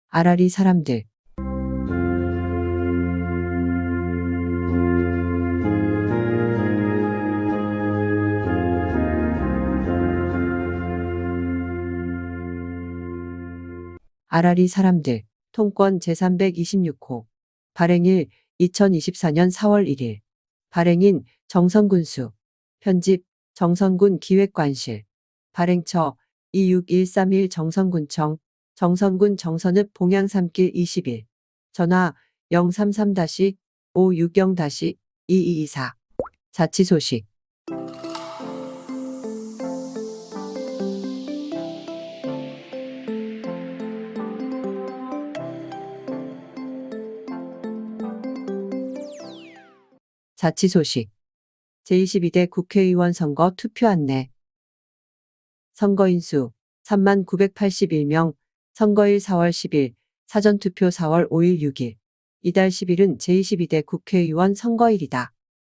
아라리 사람들. 아라리 사람들. 통권 제326호. 발행일 2024년 4월 1일. 발행인 정선군수. 편집 정선군 기획관실. 발행처 26131 정선군청. 정선군 정선읍 봉양 3길 21. 전화 033-560-2224. 자치소식. 자치소식. 제22대 국회의원 선거 투표 안내. 선거인수 3981명, 선거일 4월 10일, 사전투표 4월 5일 6일. 이달 10일은 제22대 국회의원 선거일이다.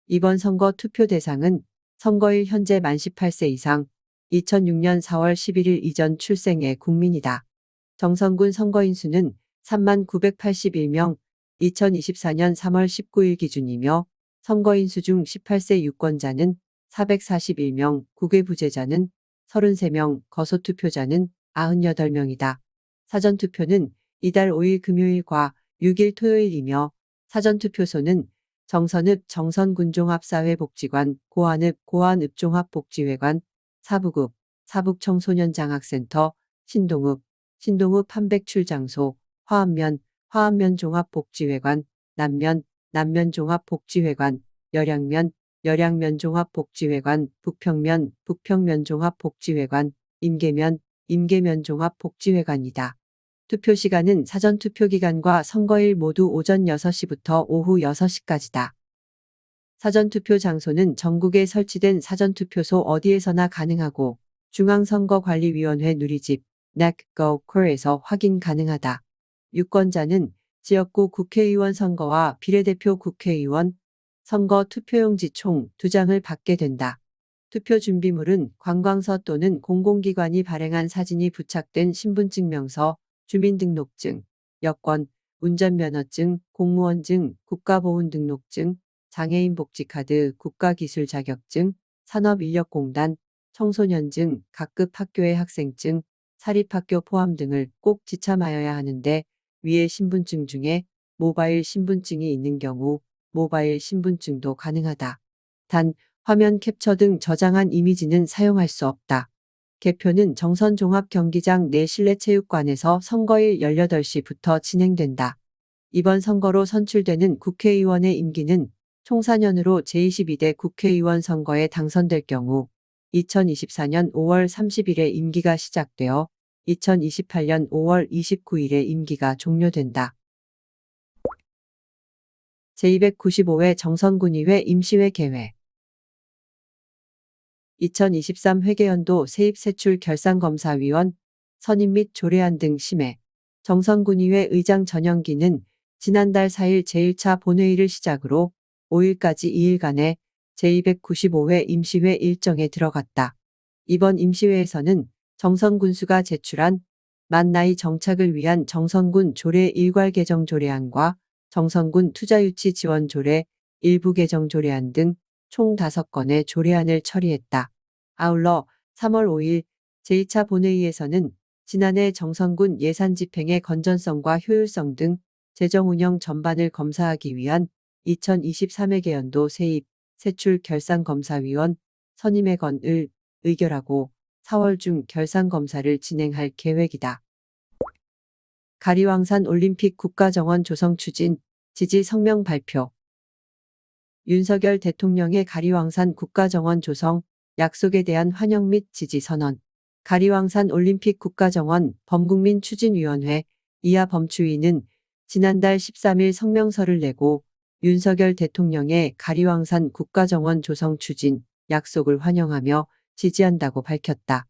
이번 선거 투표 대상은 선거일 현재 만 18세 이상, 2006년 4월 11일 이전 출생의 국민이다. 정선군 선거인수는 3981명, 2024년 3월 19일 기준이며 선거인수 중 18세 유권자는 441명, 국외부재자는 33명, 거소투표자는 98명이다. 사전투표는 이달 5일 금요일과 6일 토요일이며 사전투표소는 정선읍 정선군종합사회복지관, 고안읍 고안읍종합복지회관, 사북읍 사북청소년장학센터, 신동읍 한백출장소, 화암면 화암면종합복지회관, 남면 남면종합복지회관, 열양면 종합복지회관, 북평면종합복지회관, 임계면종합복지회관이다. 투표 시간은 사전투표 기간과 선거일 모두 오전 6시부터 오후 6시까지다. 사전투표 장소는 전국에 설치된 사전투표소 어디에서나 가능하고 중앙선거관리위원회 누리집 NAC.gov.kr에서 확인 가능하다. 유권자는 지역구 국회의원 선거와 비례대표 국회의원 선거 투표용지 총 2장을 받게 된다. 투표 준비물은 관광서 또는 공공기관이 발행한 사진이 부착된 신분증명서, 주민등록증, 여권, 운전면허증, 공무원증, 국가보훈등록증, 장애인복지카드, 국가기술자격증, 산업인력공단, 청소년증, 각급 학교의 학생증, 사립학교 포함 등을 꼭 지참하여야 하는데 위의 신분증 중에 모바일 신분증이 있는 경우 모바일 신분증도 가능하다. 단, 화면 캡처 등 저장한 이미지는 사용할 수 없다. 개표는 정선종합경기장 내 실내체육관에서 선거일 18시부터 진행된다. 이번 선거로 선출되는 국회의원의 임기는 총 4년으로 제22대 국회의원 선거에 당선될 경우 2024년 5월 30일에 임기가 시작되어 2028년 5월 29일에 임기가 종료된다. 제295회 정선군의회 임시회 개회. 2023 회계연도 세입세출결산검사위원 선임 및 조례안 등 심의. 정선군의회 의장 전영기는 지난달 4일 제1차 본회의를 시작으로 5일까지 2일간의 제295회 임시회 일정에 들어갔다. 이번 임시회에서는 정선군수가 제출한 만나이 정착을 위한 정선군 조례 일괄 개정 조례안과 정선군 투자유치 지원 조례 일부 개정 조례안 등 총 5건의 조례안을 처리했다. 아울러 3월 5일 제2차 본회의에서는 지난해 정선군 예산 집행의 건전성과 효율성 등 재정 운영 전반을 검사하기 위한 2023회계연도 세입, 세출 결산검사위원 선임의 건을 의결하고 4월 중 결산검사를 진행할 계획이다. 가리왕산 올림픽 국가정원 조성 추진, 지지 성명 발표. 윤석열 대통령의 가리왕산 국가정원 조성 약속에 대한 환영 및 지지 선언. 가리왕산 올림픽 국가정원 범국민추진위원회 이하 범추위는 지난달 13일 성명서를 내고 윤석열 대통령의 가리왕산 국가정원 조성 추진 약속을 환영하며 지지한다고 밝혔다.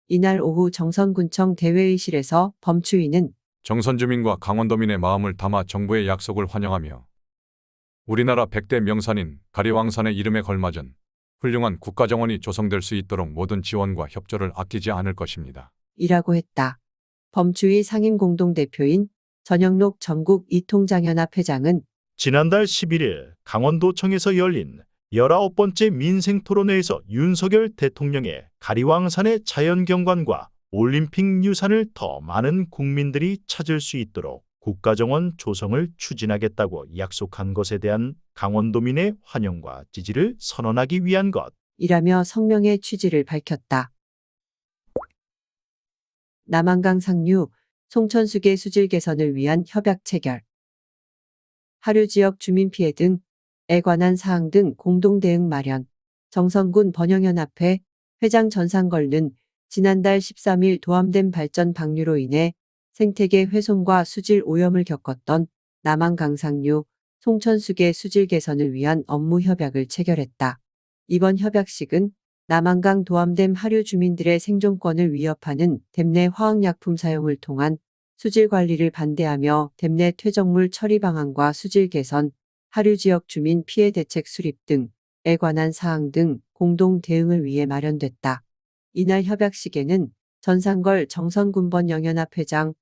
이날 오후 정선군청 대회의실에서 범추위는 정선주민과 강원도민의 마음을 담아 정부의 약속을 환영하며 우리나라 100대 명산인 가리왕산의 이름에 걸맞은 훌륭한 국가정원이 조성될 수 있도록 모든 지원과 협조를 아끼지 않을 것입니다. 이라고 했다. 범추위 상임공동대표인 전영록 전국 이통장연합 회장은 지난달 11일 강원도청에서 열린 19번째 민생토론회에서 윤석열 대통령의 가리왕산의 자연경관과 올림픽 유산을 더 많은 국민들이 찾을 수 있도록 국가정원 조성을 추진하겠다고 약속한 것에 대한 강원도민의 환영과 지지를 선언하기 위한 것. 이라며 성명의 취지를 밝혔다. 남한강 상류, 송천수계 수질 개선을 위한 협약 체결. 하류 지역 주민 피해 등에 관한 사항 등 공동 대응 마련. 정선군 번영연합회 회장 전상걸는 지난달 13일 도암댐 발전 방류로 인해 생태계 훼손과 수질 오염을 겪었던 남한강 상류, 송천수계 수질 개선을 위한 업무 협약을 체결했다. 이번 협약식은 남한강 도암댐 하류 주민들의 생존권을 위협하는 댐 내 화학약품 사용을 통한 수질 관리를 반대하며 댐 내 퇴적물 처리 방안과 수질 개선, 하류 지역 주민 피해 대책 수립 등에 관한 사항 등 공동 대응을 위해 마련됐다. 이날 협약식에는 전상걸 정선군번 영연합 회장,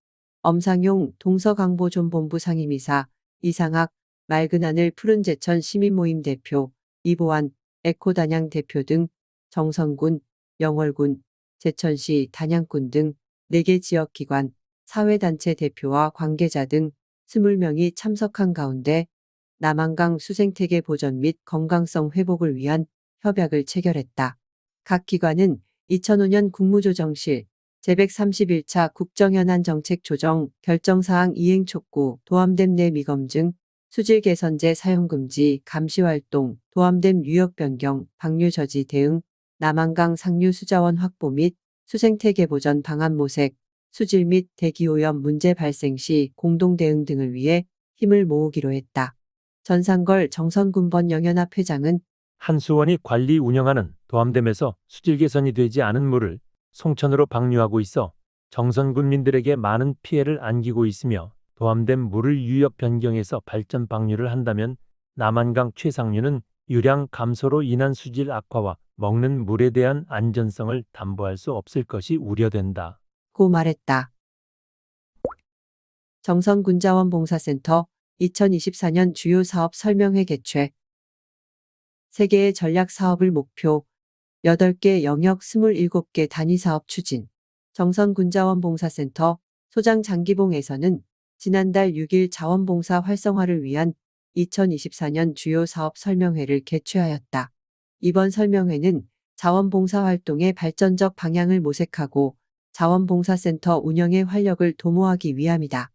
엄상용 동서강보존본부 상임이사, 이상학, 맑은 하늘 푸른 제천 시민모임 대표, 이보안, 에코단양 대표 등 정선군, 영월군, 제천시 단양군 등 4개 지역기관, 사회단체 대표와 관계자 등 20명이 참석한 가운데 남한강 수생태계 보전 및 건강성 회복을 위한 협약을 체결했다. 각 기관은 2005년 국무조정실 제131차 국정현안 정책 조정 결정사항 이행 촉구, 도암댐 내 미검증, 수질 개선제 사용 금지, 감시 활동, 도암댐 유역 변경, 방류 저지 대응, 남한강 상류 수자원 확보 및 수생태계 보전 방안 모색, 수질 및 대기오염 문제 발생 시 공동 대응 등을 위해 힘을 모으기로 했다. 전상걸 정선군번 영연합 회장은 한수원이 관리 운영하는 도암댐에서 수질 개선이 되지 않은 물을 송천으로 방류하고 있어 정선군민들에게 많은 피해를 안기고 있으며 도암댐 물을 유역 변경해서 발전 방류를 한다면 남한강 최상류는 유량 감소로 인한 수질 악화와 먹는 물에 대한 안전성을 담보할 수 없을 것이 우려된다. 고 말했다. 정선군자원봉사센터 2024년 주요 사업 설명회 개최. 3개의 전략 사업을 목표 8개 영역 27개 단위 사업 추진. 정선군자원봉사센터 소장 장기봉에서는 지난달 6일 자원봉사 활성화를 위한 2024년 주요 사업 설명회를 개최하였다. 이번 설명회는 자원봉사 활동의 발전적 방향을 모색하고 자원봉사센터 운영의 활력을 도모하기 위함이다.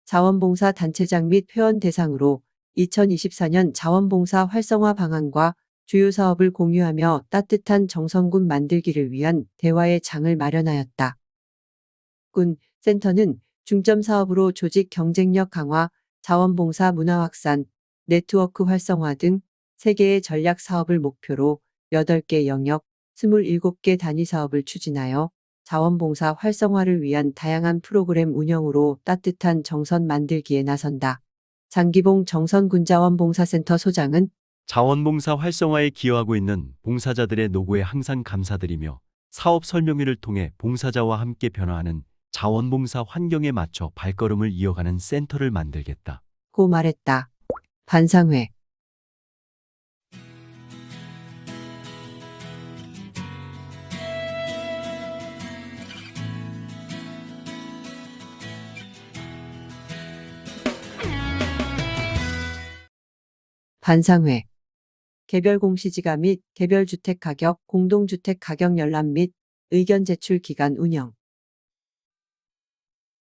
자원봉사 단체장 및 회원 대상으로 2024년 자원봉사 활성화 방안과 주요 사업을 공유하며 따뜻한 정선군 만들기를 위한 대화의 장을 마련하였다. 군 센터는 중점 사업으로 조직 경쟁력 강화, 자원봉사 문화 확산, 네트워크 활성화 등 3개의 전략 사업을 목표로 8개 영역, 27개 단위 사업을 추진하여 자원봉사 활성화를 위한 다양한 프로그램 운영으로 따뜻한 정선 만들기에 나선다. 장기봉 정선군자원봉사센터 소장은 자원봉사 활성화에 기여하고 있는 봉사자들의 노고에 항상 감사드리며 사업 설명회를 통해 봉사자와 함께 변화하는 자원봉사 환경에 맞춰 발걸음을 이어가는 센터를 만들겠다. 고 말했다. 반상회. 반상회. 개별 공시지가 및 개별 주택 가격, 공동주택 가격 열람 및 의견 제출 기간 운영.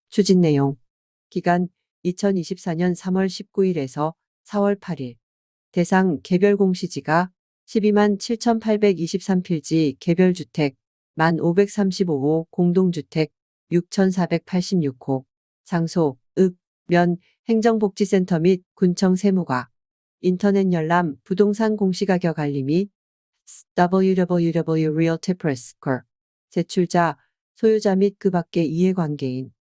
추진 내용. 기간 2024년 3월 19일에서 4월 8일. 대상 개별 공시지가 12만 7,823필지 개별주택 1,535호 공동주택 6,486호. 장소, 읍, 면, 행정복지센터 및 군청 세무과. 인터넷 열람, 부동산 공시가격 알림 및 www.realtypress.co. 제출자, 소유자 및 그 밖의 이해관계인.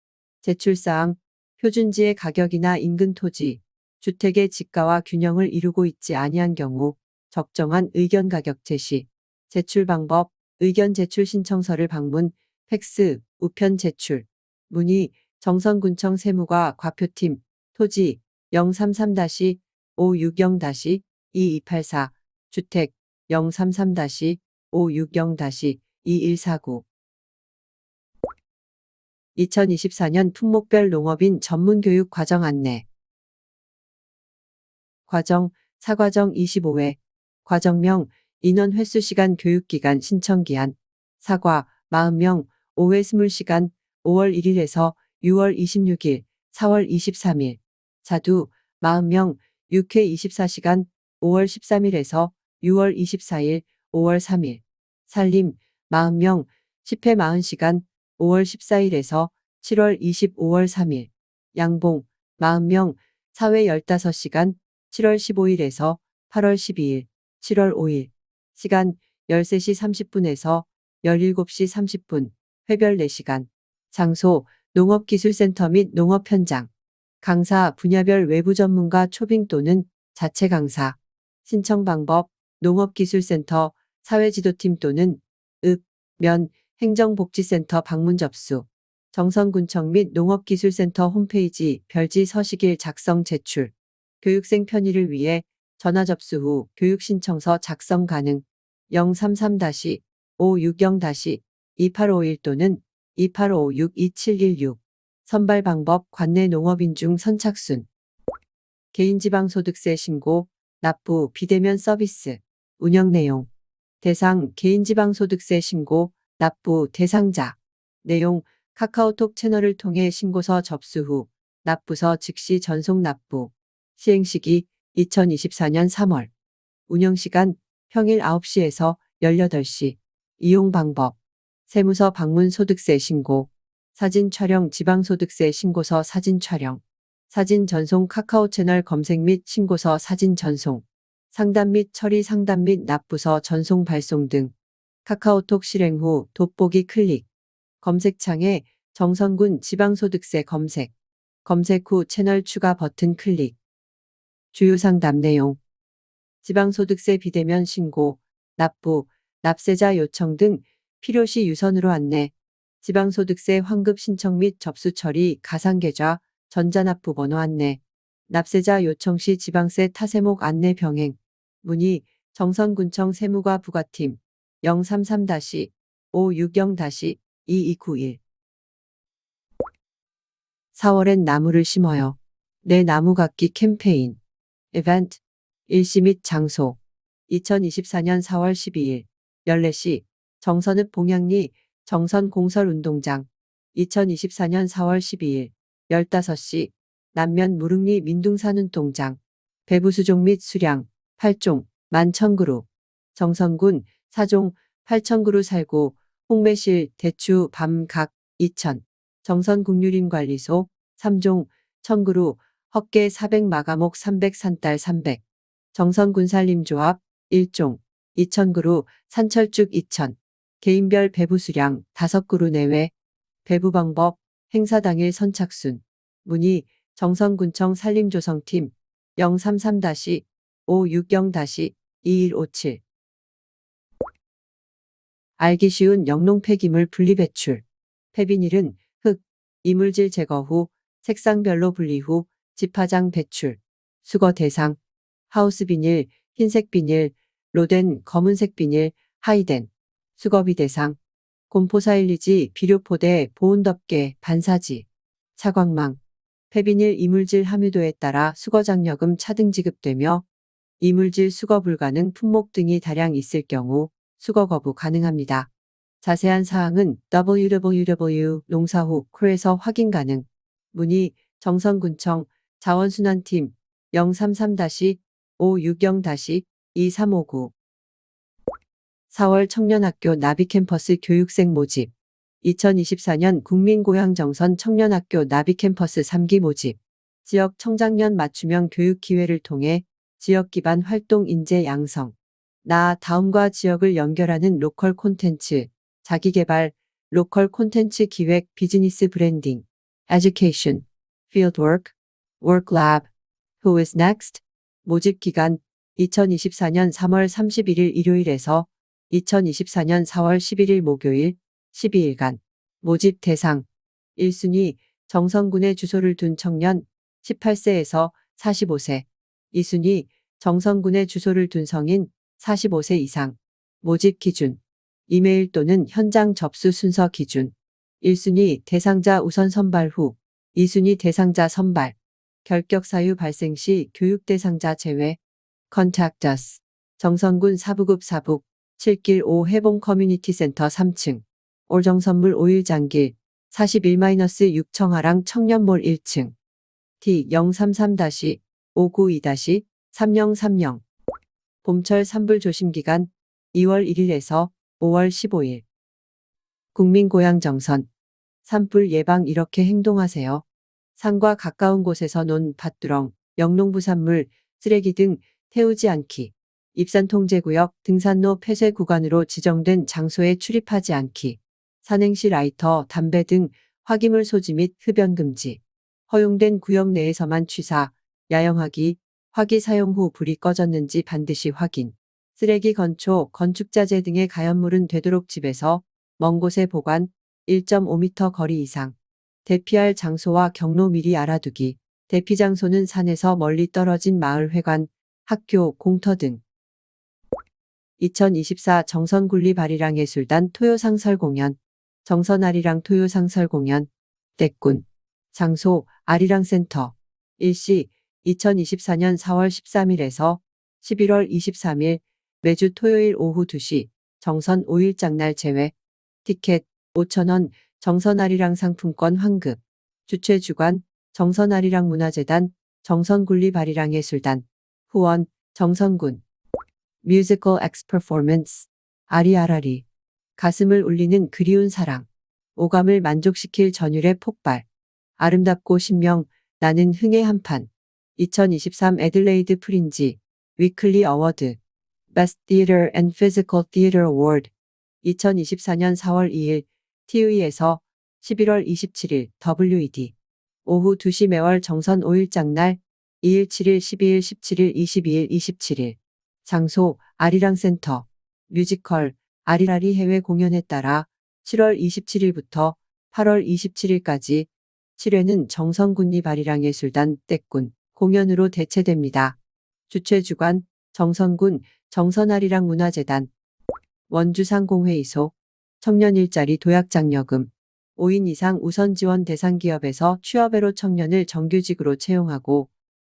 제출사항, 표준지의 가격이나 인근 토지, 주택의 지가와 균형을 이루고 있지 아니한 경우 적정한 의견 가격 제시. 제출 방법, 의견 제출 신청서를 방문, 팩스, 우편 제출. 문의, 정선군청 세무과 과표팀, 토지 033-560-2284, 주택 033-560-2149. 2024년 품목별 농업인 전문교육 과정 안내. 과정, 사과정 25회. 과정명, 인원 횟수 시간 교육기간 신청기한. 사과, 40명, 5회 20시간, 5월 1일에서 6월 26일, 4월 23일. 자두, 40명, 6회 24시간, 5월 13일에서 6월 24일, 5월 3일. 살림, 40명, 10회 40시간, 5월 14일에서 7월 25월 3일. 양봉, 40명, 4회 15시간, 7월 15일에서 8월 12일, 7월 5일. 시간, 13시 30분에서 17시 30분, 회별 4시간. 장소, 농업기술센터 및 농업 현장. 강사, 분야별 외부 전문가 초빙 또는 자체 강사. 신청 방법, 농업기술센터, 사회지도팀 또는 읍, 면, 행정복지센터 방문 접수. 정선군청 및 농업기술센터 홈페이지 별지 서식일 작성 제출. 교육생 편의를 위해 전화 접수 후 교육신청서 작성 가능. 033-560-2851 또는 2856-2716. 선발 방법 관내 농업인 중 선착순. 개인지방소득세 신고, 납부, 비대면 서비스. 운영 내용. 대상 개인지방소득세 신고, 납부 대상자. 내용 카카오톡 채널을 통해 신고서 접수 후 납부서 즉시 전송 납부. 시행시기 2024년 3월. 운영시간 평일 9시에서 18시. 이용 방법. 세무서 방문 소득세 신고. 사진 촬영 지방소득세 신고서 사진 촬영. 사진 전송 카카오 채널 검색 및 신고서 사진 전송. 상담 및 처리 상담 및 납부서 전송 발송 등. 카카오톡 실행 후 돋보기 클릭. 검색창에 정선군 지방소득세 검색. 검색 후 채널 추가 버튼 클릭. 주요 상담 내용. 지방소득세 비대면 신고, 납부, 납세자 요청 등 필요시 유선으로 안내. 지방소득세 환급 신청 및 접수 처리 가상계좌, 전자납부 번호 안내. 납세자 요청 시 지방세 타세목 안내 병행. 문의 정선군청 세무과 부과팀 033-560-2291. 4월엔 나무를 심어요. 내 나무 갖기 캠페인. 이벤트. 일시 및 장소. 2024년 4월 12일 14시 정선읍 봉양리 정선공설운동장. 2024년 4월 12일 15시 남면 무릉리 민둥산운동장. 배부수종 및 수량 8종 11,000그루. 정선군 4종 8,000그루 살구 홍매실 대추 밤각 2,000. 정선국유림관리소 3종 1,000그루 헛개 400 마가목 300 산딸 300. 정선군산림조합 1종 2,000그루 산철쭉 2,000. 개인별 배부 수량 5그루 내외. 배부 방법 행사 당일 선착순. 문의 정선군청 산림조성팀 033-560-2157. 알기 쉬운 영농 폐기물 분리배출. 폐비닐은 흙, 이물질 제거 후 색상별로 분리 후 집화장 배출. 수거 대상 하우스 비닐, 흰색 비닐, 로된 검은색 비닐, 하이덴. 수거비 대상 곰포사일리지, 비료포대, 보온덮개, 반사지. 차광망. 폐비닐 이물질 함유도에 따라 수거 장려금 차등 지급되며 이물질 수거 불가능 품목 등이 다량 있을 경우 수거 거부 가능합니다. 자세한 사항은 www.농사후.e서 확인 가능. 문의 정선군청 자원순환팀 033-560-2359. 4월 청년학교 나비캠퍼스 교육생 모집. 2024년 국민고향정선 청년학교 나비캠퍼스 3기 모집. 지역 청장년 맞춤형 교육 기회를 통해 지역 기반 활동 인재 양성. 다음과 지역을 연결하는 로컬 콘텐츠, 자기개발, 로컬 콘텐츠 기획, 비즈니스 브랜딩, education, fieldwork, worklab. Who is next? 모집 기간 2024년 3월 31일 일요일에서 2024년 4월 11일 목요일 12일간. 모집 대상 1순위 정선군에 주소를 둔 청년 18세에서 45세. 2순위 정선군에 주소를 둔 성인 45세 이상. 모집 기준. 이메일 또는 현장 접수 순서 기준. 1순위 대상자 우선 선발 후. 2순위 대상자 선발. 결격 사유 발생 시 교육 대상자 제외. Contact us. 정선군 사부급 사북 7길 5 해봉 커뮤니티 센터 3층. 올정선물 5일 장길 41-6 청하랑 청년몰 1층. D033-592-3030. 봄철 산불 조심 기간 2월 1일에서 5월 15일. 국민고향 정선. 산불 예방 이렇게 행동하세요. 산과 가까운 곳에서 논 밭두렁, 영농부산물, 쓰레기 등 태우지 않기. 입산통제구역 등산로 폐쇄 구간으로 지정된 장소에 출입하지 않기. 산행시 라이터, 담배 등 화기물 소지 및 흡연 금지. 허용된 구역 내에서만 취사, 야영하기. 화기 사용 후 불이 꺼졌는지 반드시 확인. 쓰레기 건초, 건축자재 등의 가연물은 되도록 집에서 먼 곳에 보관. 1.5m 거리 이상. 대피할 장소와 경로 미리 알아두기. 대피 장소는 산에서 멀리 떨어진 마을 회관, 학교, 공터 등. 2024 정선군리바리랑예술단 토요상설 공연. 정선아리랑 토요상설 공연. 떼꾼. 장소 아리랑센터. 일시 2024년 4월 13일에서 11월 23일 매주 토요일 오후 2시 정선 5일장날 제외. 티켓 5,000원. 정선아리랑 상품권 환급. 주최 주관 정선아리랑 문화재단 정선군리바리랑예술단. 후원 정선군. 뮤지컬 엑스 퍼포먼스. 아리아라리. 가슴을 울리는 그리운 사랑. 오감을 만족시킬 전율의 폭발. 아름답고 신명, 나는 흥의 한판. 2023 애들레이드 프린지 위클리 어워드. Best Theater and Physical Theater Award. 2024년 4월 2일 TV에서 11월 27일 WED. 오후 2시 매월 정선 5일장날 2일 7일 12일 17일 22일 27일. 장소 아리랑센터. 뮤지컬 아리라리 해외 공연에 따라 7월 27일부터 8월 27일까지 7회는 정선군리바리랑예술단 떼꾼 공연으로 대체됩니다. 주최 주관 정선군 정선아리랑 문화재단. 원주상공회의소. 청년 일자리 도약장려금. 5인 이상 우선 지원 대상 기업에서 취업외로 청년을 정규직으로 채용하고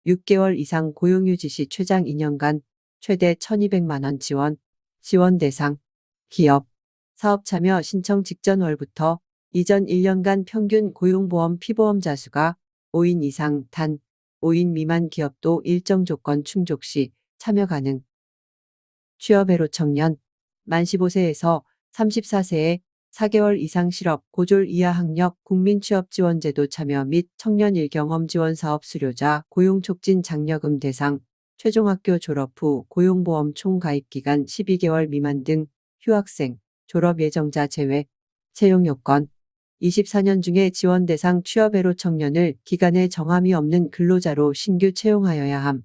6개월 이상 고용유지 시 최장 2년간 최대 1,200만 원 지원. 지원 대상 기업. 사업 참여 신청 직전 월부터 이전 1년간 평균 고용보험 피보험자 수가 5인 이상 단 5인 미만 기업도 일정 조건 충족 시 참여 가능. 취업외로 청년. 만 15세에서 34세에 4개월 이상 실업, 고졸 이하 학력, 국민취업지원제도 참여 및 청년 일경험 지원 사업 수료자, 고용촉진 장려금 대상, 최종학교 졸업 후 고용보험 총 가입 기간 12개월 미만 등 휴학생, 졸업 예정자 제외. 채용 요건. 24년 중에 지원 대상 취업외로 청년을 기간에 정함이 없는 근로자로 신규 채용하여야 함.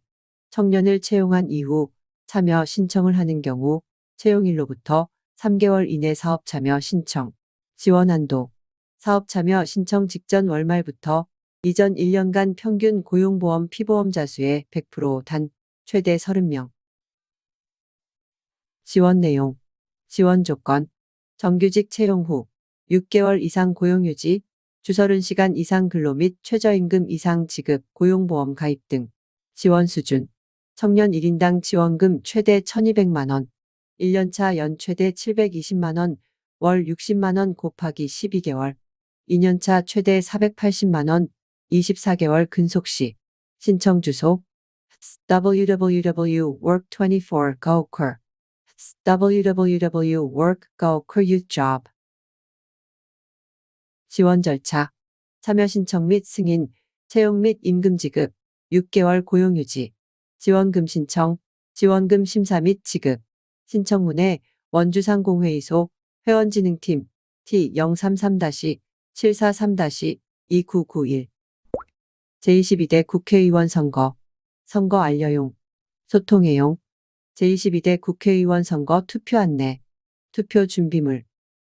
청년을 채용한 이후 참여 신청을 하는 경우 채용일로부터 3개월 이내 사업 참여 신청. 지원 한도. 사업 참여 신청 직전 월말부터 이전 1년간 평균 고용보험 피보험자 수의 100% 단 최대 30명. 지원 내용. 지원 조건. 정규직 채용 후 6개월 이상 고용유지, 주 30시간 이상 근로 및 최저임금 이상 지급, 고용보험 가입 등. 지원 수준. 청년 1인당 지원금 최대 1,200만 원. 1년차 연 최대 720만 원, 월 60만 원 곱하기 12개월. 2년차 최대 480만 원, 24개월 근속 시. 신청 주소. www.work24.go.kr www.work.go.kr 지원 절차. 참여 신청 및 승인, 채용 및 임금 지급, 6개월 고용유지, 지원금 신청, 지원금 심사 및 지급. 신청문에 원주상공회의소 회원진흥팀 T033-743-2991. 제22대 국회의원 선거. 선거 알려용. 소통해용. 제22대 국회의원 선거 투표 안내. 투표 준비물.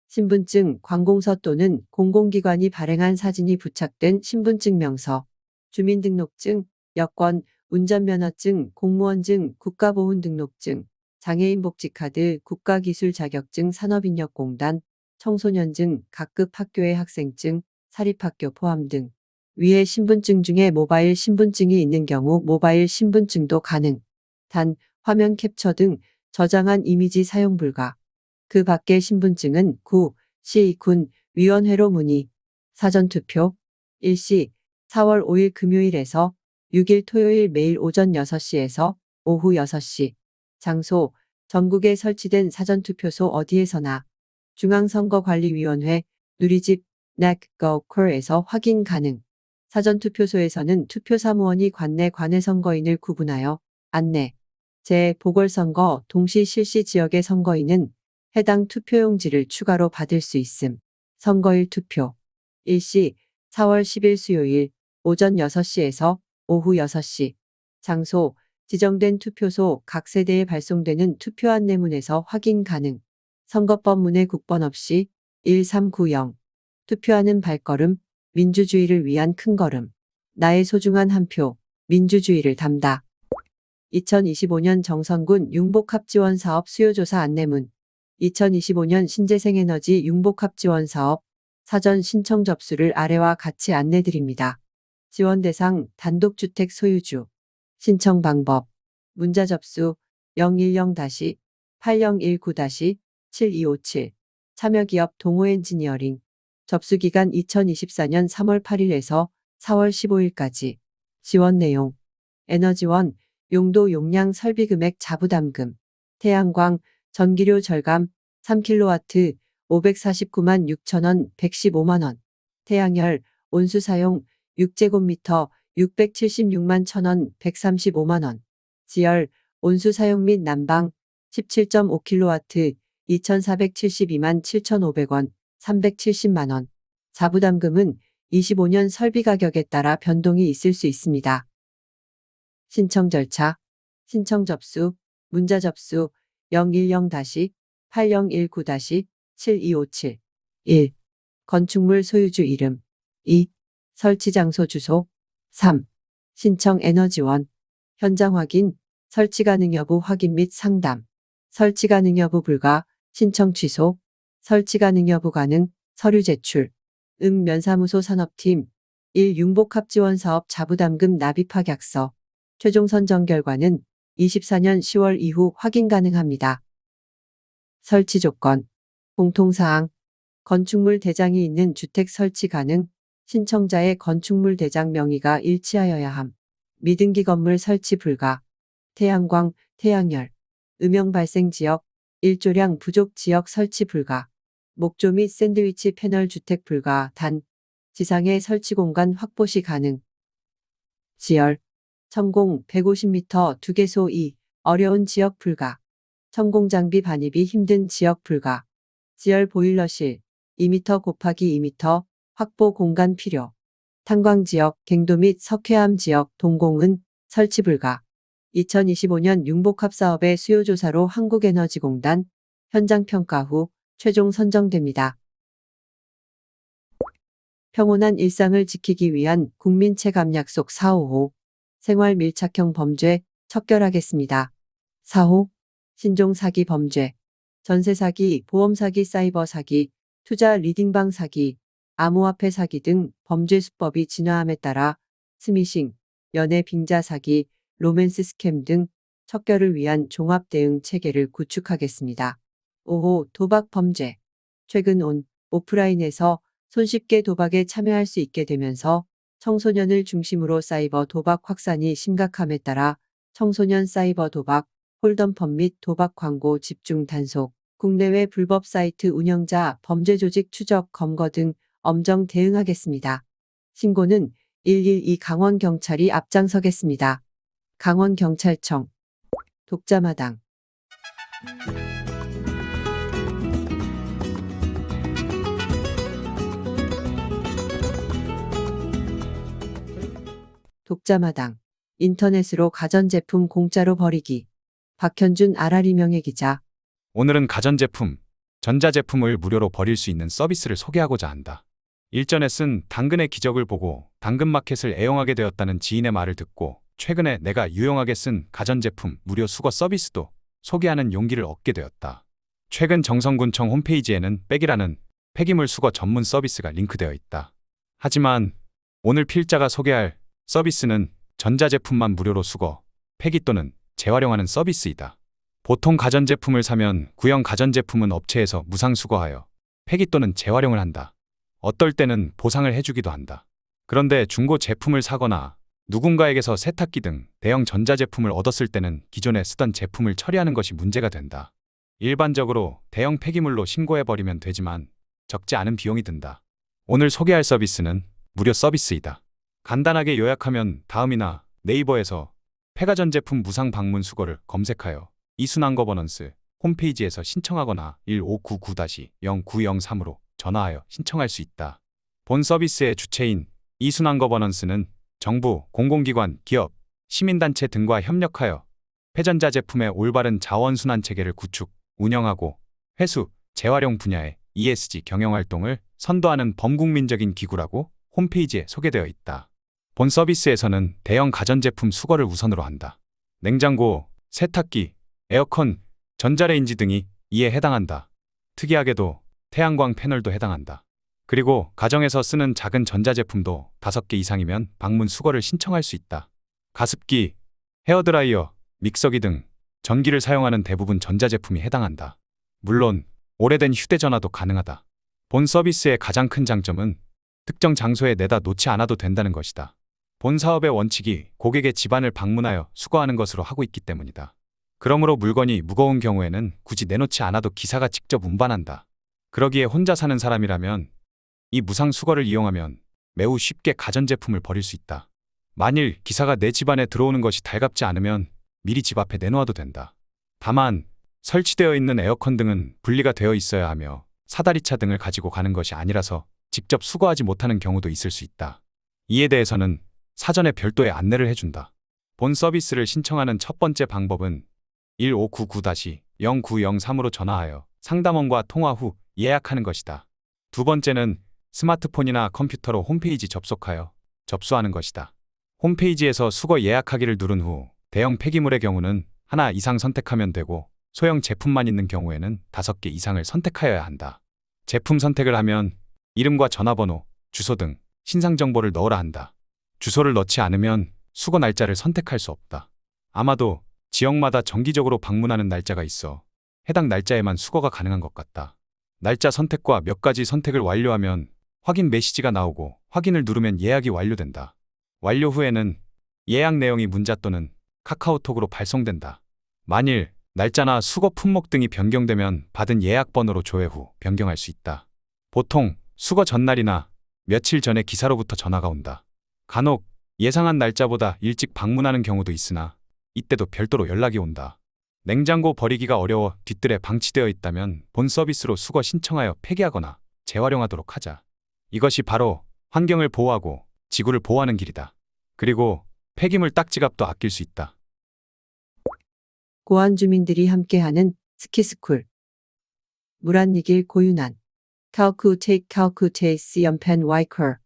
신분증, 관공서 또는 공공기관이 발행한 사진이 부착된 신분증 명서, 주민등록증, 여권, 운전면허증, 공무원증, 국가보훈등록증, 장애인복지카드, 국가기술자격증, 산업인력공단, 청소년증, 각급 학교의 학생증, 사립학교 포함 등. 위의 신분증 중에 모바일 신분증이 있는 경우 모바일 신분증도 가능. 단, 화면 캡처 등 저장한 이미지 사용 불가. 그 밖의 신분증은 구, 시, 군, 위원회로 문의. 사전투표. 일시 4월 5일 금요일에서 6일 토요일 매일 오전 6시에서 오후 6시. 장소, 전국에 설치된 사전투표소 어디에서나. 중앙선거관리위원회, 누리집, NAC.gov.e서 확인 가능. 사전투표소에서는 투표사무원이 관내 관외선거인을 구분하여 안내. 재보궐선거 동시 실시 지역의 선거인은 해당 투표용지를 추가로 받을 수 있음. 선거일 투표. 일시 4월 10일 수요일 오전 6시에서 오후 6시. 장소, 지정된 투표소 각 세대에 발송되는 투표 안내문에서 확인 가능. 선거법 문의 국번 없이 1390. 투표하는 발걸음, 민주주의를 위한 큰걸음. 나의 소중한 한 표, 민주주의를 담다. 2025년 정선군 융복합지원 사업 수요조사 안내문. 2025년 신재생에너지 융복합지원 사업 사전 신청 접수를 아래와 같이 안내드립니다. 지원 대상 단독주택 소유주. 신청 방법. 문자 접수 010-8019-7257. 참여기업 동호엔지니어링. 접수기간 2024년 3월 8일에서 4월 15일까지. 지원 내용. 에너지원, 용도 용량 설비금액 자부담금. 태양광, 전기료 절감 3kW 549만 6천원 115만원. 태양열, 온수 사용 6제곱미터 676만 1천원 135만원. 지열, 온수 사용 및 난방 17.5kW 2472만 7,500원 370만원. 자부담금은 25년 설비 가격에 따라 변동이 있을 수 있습니다. 신청 절차. 신청 접수, 문자 접수 010-8019-7257. 1. 건축물 소유주 이름. 2. 설치 장소 주소. 3. 신청 에너지원. 현장 확인, 설치 가능 여부 확인 및 상담. 설치 가능 여부 불가, 신청 취소. 설치 가능 여부 가능, 서류 제출. 면사무소 산업팀. 1. 융복합지원사업 자부담금 납입확약서. 최종 선정 결과는 24년 10월 이후 확인 가능합니다. 설치 조건. 공통사항. 건축물 대장이 있는 주택 설치 가능. 신청자의 건축물 대장 명의가 일치하여야 함. 미등기 건물 설치 불가. 태양광, 태양열. 음영 발생 지역. 일조량 부족 지역 설치 불가. 목조 및 샌드위치 패널 주택 불가. 단, 지상의 설치 공간 확보 시 가능. 지열. 천공 150m 2개소 2. 어려운 지역 불가. 천공 장비 반입이 힘든 지역 불가. 지열 보일러실 2m 곱하기 2m 확보 공간 필요. 탄광 지역, 갱도 및 석회암 지역, 동공은 설치 불가. 2025년 융복합 사업의 수요조사로 한국에너지공단 현장 평가 후 최종 선정됩니다. 평온한 일상을 지키기 위한 국민 체감 약속 455. 생활 밀착형 범죄 척결하겠습니다. 4호. 신종 사기 범죄. 전세 사기, 보험 사기, 사이버 사기, 투자 리딩방 사기, 암호화폐 사기 등 범죄 수법이 진화함에 따라 스미싱, 연애 빙자 사기, 로맨스 스캠 등 척결을 위한 종합 대응 체계를 구축하겠습니다. 5호. 도박 범죄. 최근 오프라인에서 손쉽게 도박에 참여할 수 있게 되면서 청소년을 중심으로 사이버 도박 확산이 심각함에 따라 청소년 사이버 도박, 홀덤펌 및 도박 광고 집중 단속, 국내외 불법 사이트 운영자 범죄 조직 추적 검거 등 엄정 대응하겠습니다. 신고는 112 강원경찰이 앞장서겠습니다. 강원경찰청. 독자마당. 독자마당. 인터넷으로 가전제품 공짜로 버리기. 박현준 아라리 명예기자. 오늘은 가전제품 전자제품을 무료로 버릴 수 있는 서비스를 소개하고자 한다. 일전에 쓴 당근의 기적을 보고 당근마켓을 애용하게 되었다는 지인의 말을 듣고 최근에 내가 유용하게 쓴 가전제품 무료 수거 서비스도 소개하는 용기를 얻게 되었다. 최근 정성군청 홈페이지에는 백이라는 폐기물 수거 전문 서비스가 링크되어 있다. 하지만 오늘 필자가 소개할 서비스는 전자제품만 무료로 수거, 폐기 또는 재활용하는 서비스이다. 보통 가전제품을 사면 구형 가전제품은 업체에서 무상 수거하여 폐기 또는 재활용을 한다. 어떨 때는 보상을 해주기도 한다. 그런데 중고 제품을 사거나 누군가에게서 세탁기 등 대형 전자제품을 얻었을 때는 기존에 쓰던 제품을 처리하는 것이 문제가 된다. 일반적으로 대형 폐기물로 신고해버리면 되지만 적지 않은 비용이 든다. 오늘 소개할 서비스는 무료 서비스이다. 간단하게 요약하면 다음이나 네이버에서 폐가전제품 무상 방문 수거를 검색하여 이순환거버넌스 홈페이지에서 신청하거나 1599-0903으로 전화하여 신청할 수 있다. 본 서비스의 주체인 이순환거버넌스는 정부, 공공기관, 기업, 시민단체 등과 협력하여 폐전자 제품의 올바른 자원순환 체계를 구축, 운영하고 회수, 재활용 분야의 ESG 경영활동을 선도하는 범국민적인 기구라고 홈페이지에 소개되어 있다. 본 서비스에서는 대형 가전제품 수거를 우선으로 한다. 냉장고, 세탁기, 에어컨, 전자레인지 등이 이에 해당한다. 특이하게도 태양광 패널도 해당한다. 그리고 가정에서 쓰는 작은 전자제품도 5개 이상이면 방문 수거를 신청할 수 있다. 가습기, 헤어드라이어, 믹서기 등 전기를 사용하는 대부분 전자제품이 해당한다. 물론 오래된 휴대전화도 가능하다. 본 서비스의 가장 큰 장점은 특정 장소에 내다 놓지 않아도 된다는 것이다. 본 사업의 원칙이 고객의 집안을 방문하여 수거하는 것으로 하고 있기 때문이다. 그러므로 물건이 무거운 경우에는 굳이 내놓지 않아도 기사가 직접 운반한다. 그러기에 혼자 사는 사람이라면 이 무상 수거를 이용하면 매우 쉽게 가전제품을 버릴 수 있다. 만일 기사가 내 집안에 들어오는 것이 달갑지 않으면 미리 집 앞에 내놓아도 된다. 다만 설치되어 있는 에어컨 등은 분리가 되어 있어야 하며 사다리차 등을 가지고 가는 것이 아니라서 직접 수거하지 못하는 경우도 있을 수 있다. 이에 대해서는 사전에 별도의 안내를 해준다. 본 서비스를 신청하는 첫 번째 방법은 1599-0903으로 전화하여 상담원과 통화 후 예약하는 것이다. 두 번째는 스마트폰이나 컴퓨터로 홈페이지 접속하여 접수하는 것이다. 홈페이지에서 수거 예약하기를 누른 후 대형 폐기물의 경우는 하나 이상 선택하면 되고 소형 제품만 있는 경우에는 5개 이상을 선택하여야 한다. 제품 선택을 하면 이름과 전화번호, 주소 등 신상 정보를 넣어라 한다. 주소를 넣지 않으면 수거 날짜를 선택할 수 없다. 아마도 지역마다 정기적으로 방문하는 날짜가 있어 해당 날짜에만 수거가 가능한 것 같다. 날짜 선택과 몇 가지 선택을 완료하면 확인 메시지가 나오고 확인을 누르면 예약이 완료된다. 완료 후에는 예약 내용이 문자 또는 카카오톡으로 발송된다. 만일 날짜나 수거 품목 등이 변경되면 받은 예약 번호로 조회 후 변경할 수 있다. 보통 수거 전날이나 며칠 전에 기사로부터 전화가 온다. 간혹 예상한 날짜보다 일찍 방문하는 경우도 있으나 이때도 별도로 연락이 온다. 냉장고 버리기가 어려워 뒷뜰에 방치되어 있다면 본 서비스로 수거 신청하여 폐기하거나 재활용하도록 하자. 이것이 바로 환경을 보호하고 지구를 보호하는 길이다. 그리고 폐기물 딱지값도 아낄 수 있다. 고안 주민들이 함께하는 스키스쿨. 무란리길 고윤한. 카우쿠테이스 연펜 와이커.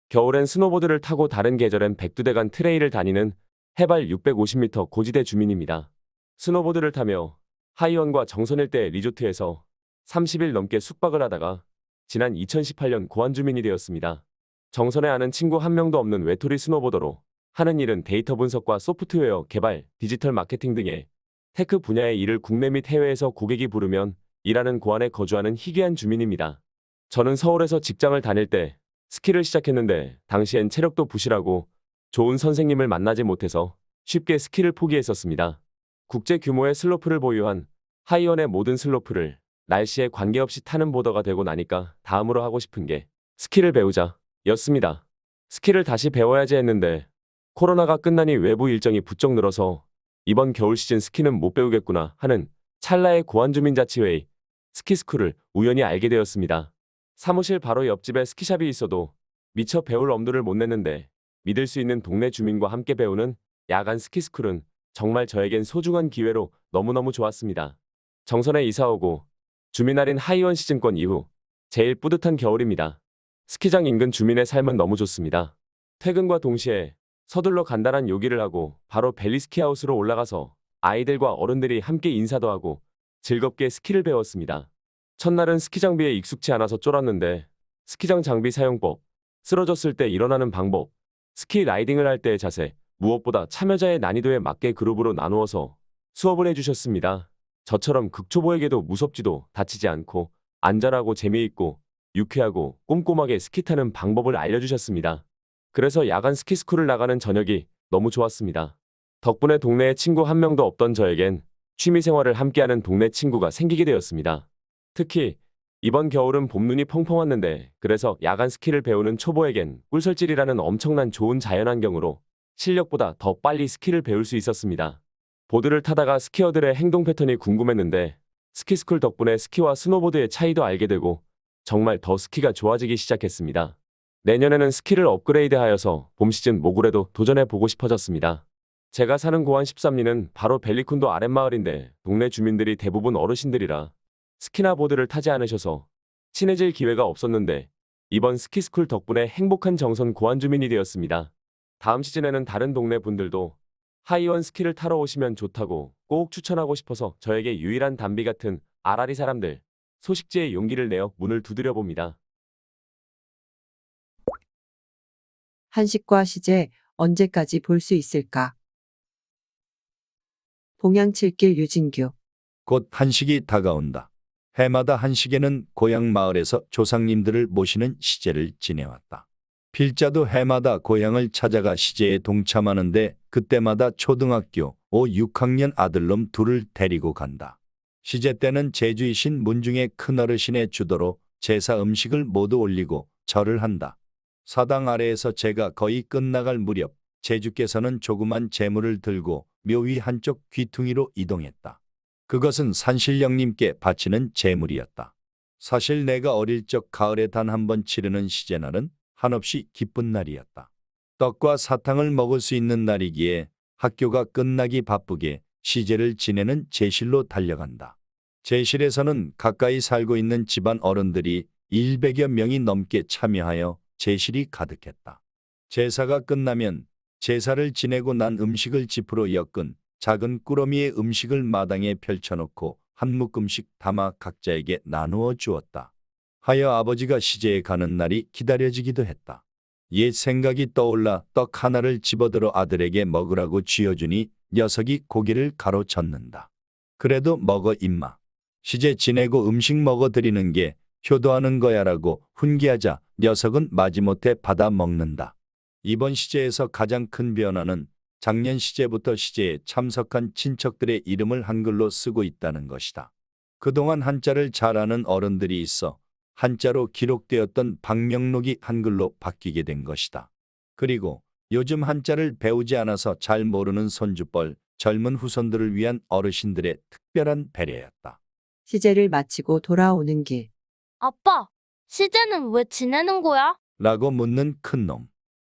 겨울엔 스노보드를 타고 다른 계절엔 백두대간 트레일을 다니는 해발 650m 고지대 주민입니다. 스노보드를 타며 하이원과 정선 일대 리조트에서 30일 넘게 숙박을 하다가 지난 2018년 고안 주민이 되었습니다. 정선에 아는 친구 한 명도 없는 외톨이 스노보더로 하는 일은 데이터 분석과 소프트웨어 개발, 디지털 마케팅 등의 테크 분야의 일을 국내 및 해외에서 고객이 부르면 일하는 고안에 거주하는 희귀한 주민입니다. 저는 서울에서 직장을 다닐 때 스키를 시작했는데 당시엔 체력도 부실하고 좋은 선생님을 만나지 못해서 쉽게 스키를 포기했었습니다. 국제 규모의 슬로프를 보유한 하이원의 모든 슬로프를 날씨에 관계없이 타는 보더가 되고 나니까 다음으로 하고 싶은 게 스키를 배우자 였습니다. 스키를 다시 배워야지 했는데 코로나가 끝나니 외부 일정이 부쩍 늘어서 이번 겨울 시즌 스키는 못 배우겠구나 하는 찰나의 고안주민자치회의 스키스쿨을 우연히 알게 되었습니다. 사무실 바로 옆집에 스키샵이 있어도 미처 배울 엄두를 못 냈는데 믿을 수 있는 동네 주민과 함께 배우는 야간 스키스쿨은 정말 저에겐 소중한 기회로 너무너무 좋았습니다. 정선에 이사 오고 주민 할인 하이원 시즌권 이후 제일 뿌듯한 겨울입니다. 스키장 인근 주민의 삶은 너무 좋습니다. 퇴근과 동시에 서둘러 간단한 요기를 하고 바로 밸리 스키하우스로 올라가서 아이들과 어른들이 함께 인사도 하고 즐겁게 스키를 배웠습니다. 첫날은 스키 장비에 익숙치 않아서 쫄았는데 스키장 장비 사용법, 쓰러졌을 때 일어나는 방법, 스키 라이딩을 할 때의 자세, 무엇보다 참여자의 난이도에 맞게 그룹으로 나누어서 수업을 해주셨습니다. 저처럼 극초보에게도 무섭지도 다치지 않고 안전하고 재미있고 유쾌하고 꼼꼼하게 스키 타는 방법을 알려주셨습니다. 그래서 야간 스키스쿨을 나가는 저녁이 너무 좋았습니다. 덕분에 동네에 친구 한 명도 없던 저에겐 취미생활을 함께하는 동네 친구가 생기게 되었습니다. 특히 이번 겨울은 봄눈이 펑펑 왔는데 그래서 야간 스키를 배우는 초보에겐 꿀설질이라는 엄청난 좋은 자연환경으로 실력보다 더 빨리 스키를 배울 수 있었습니다. 보드를 타다가 스키어들의 행동 패턴이 궁금했는데 스키스쿨 덕분에 스키와 스노보드의 차이도 알게 되고 정말 더 스키가 좋아지기 시작했습니다. 내년에는 스키를 업그레이드하여서 봄 시즌 모굴에도 도전해보고 싶어졌습니다. 제가 사는 고안 13리는 바로 벨리쿤도 아랫마을인데 동네 주민들이 대부분 어르신들이라 스키나 보드를 타지 않으셔서 친해질 기회가 없었는데 이번 스키스쿨 덕분에 행복한 정선 고안 주민이 되었습니다. 다음 시즌에는 다른 동네 분들도 하이원 스키를 타러 오시면 좋다고 꼭 추천하고 싶어서 저에게 유일한 단비 같은 아라리 사람들 소식지에 용기를 내어 문을 두드려 봅니다. 한식과 시제 언제까지 볼 수 있을까? 봉양칠길 유진규. 곧 한식이 다가온다. 해마다 한식에는 고향 마을에서 조상님들을 모시는 시제를 지내왔다. 필자도 해마다 고향을 찾아가 시제에 동참하는데 그때마다 초등학교 5, 6학년 아들놈 둘을 데리고 간다. 시제 때는 제주이신 문중의 큰어르신의 주도로 제사 음식을 모두 올리고 절을 한다. 사당 아래에서 제가 거의 끝나갈 무렵 제주께서는 조그만 재물을 들고 묘 위 한쪽 귀퉁이로 이동했다. 그것은 산신령님께 바치는 재물이었다. 사실 내가 어릴 적 가을에 단 한 번 치르는 시제날은 한없이 기쁜 날이었다. 떡과 사탕을 먹을 수 있는 날이기에 학교가 끝나기 바쁘게 시제를 지내는 제실로 달려간다. 제실에서는 가까이 살고 있는 집안 어른들이 100여 명이 넘게 참여하여 제실이 가득했다. 제사가 끝나면 제사를 지내고 난 음식을 지프로 엮은 작은 꾸러미의 음식을 마당에 펼쳐놓고 한 묶음씩 담아 각자에게 나누어 주었다. 하여 아버지가 시제에 가는 날이 기다려지기도 했다. 옛 생각이 떠올라 떡 하나를 집어들어 아들에게 먹으라고 쥐어주니 녀석이 고개를 가로젓는다. 그래도 먹어 임마. 시제 지내고 음식 먹어드리는 게 효도하는 거야라고 훈계하자 녀석은 마지못해 받아 먹는다. 이번 시제에서 가장 큰 변화는 작년 시제부터 시제에 참석한 친척들의 이름을 한글로 쓰고 있다는 것이다. 그동안 한자를 잘 아는 어른들이 있어 한자로 기록되었던 방명록이 한글로 바뀌게 된 것이다. 그리고 요즘 한자를 배우지 않아서 잘 모르는 손주뻘, 젊은 후손들을 위한 어르신들의 특별한 배려였다. 시제를 마치고 돌아오는 길. 아빠, 시제는 왜 지내는 거야? 라고 묻는 큰놈.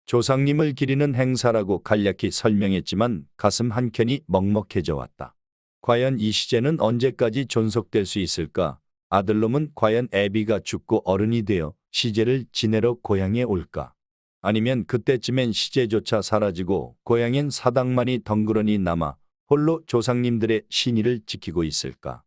조상님을 기리는 행사라고 간략히 설명했지만 가슴 한켠이 먹먹해져 왔다. 과연 이 시제는 언제까지 존속될 수 있을까? 아들놈은 과연 애비가 죽고 어른이 되어 시제를 지내러 고향에 올까? 아니면 그때쯤엔 시제조차 사라지고 고향엔 사당만이 덩그러니 남아 홀로 조상님들의 신의를 지키고 있을까?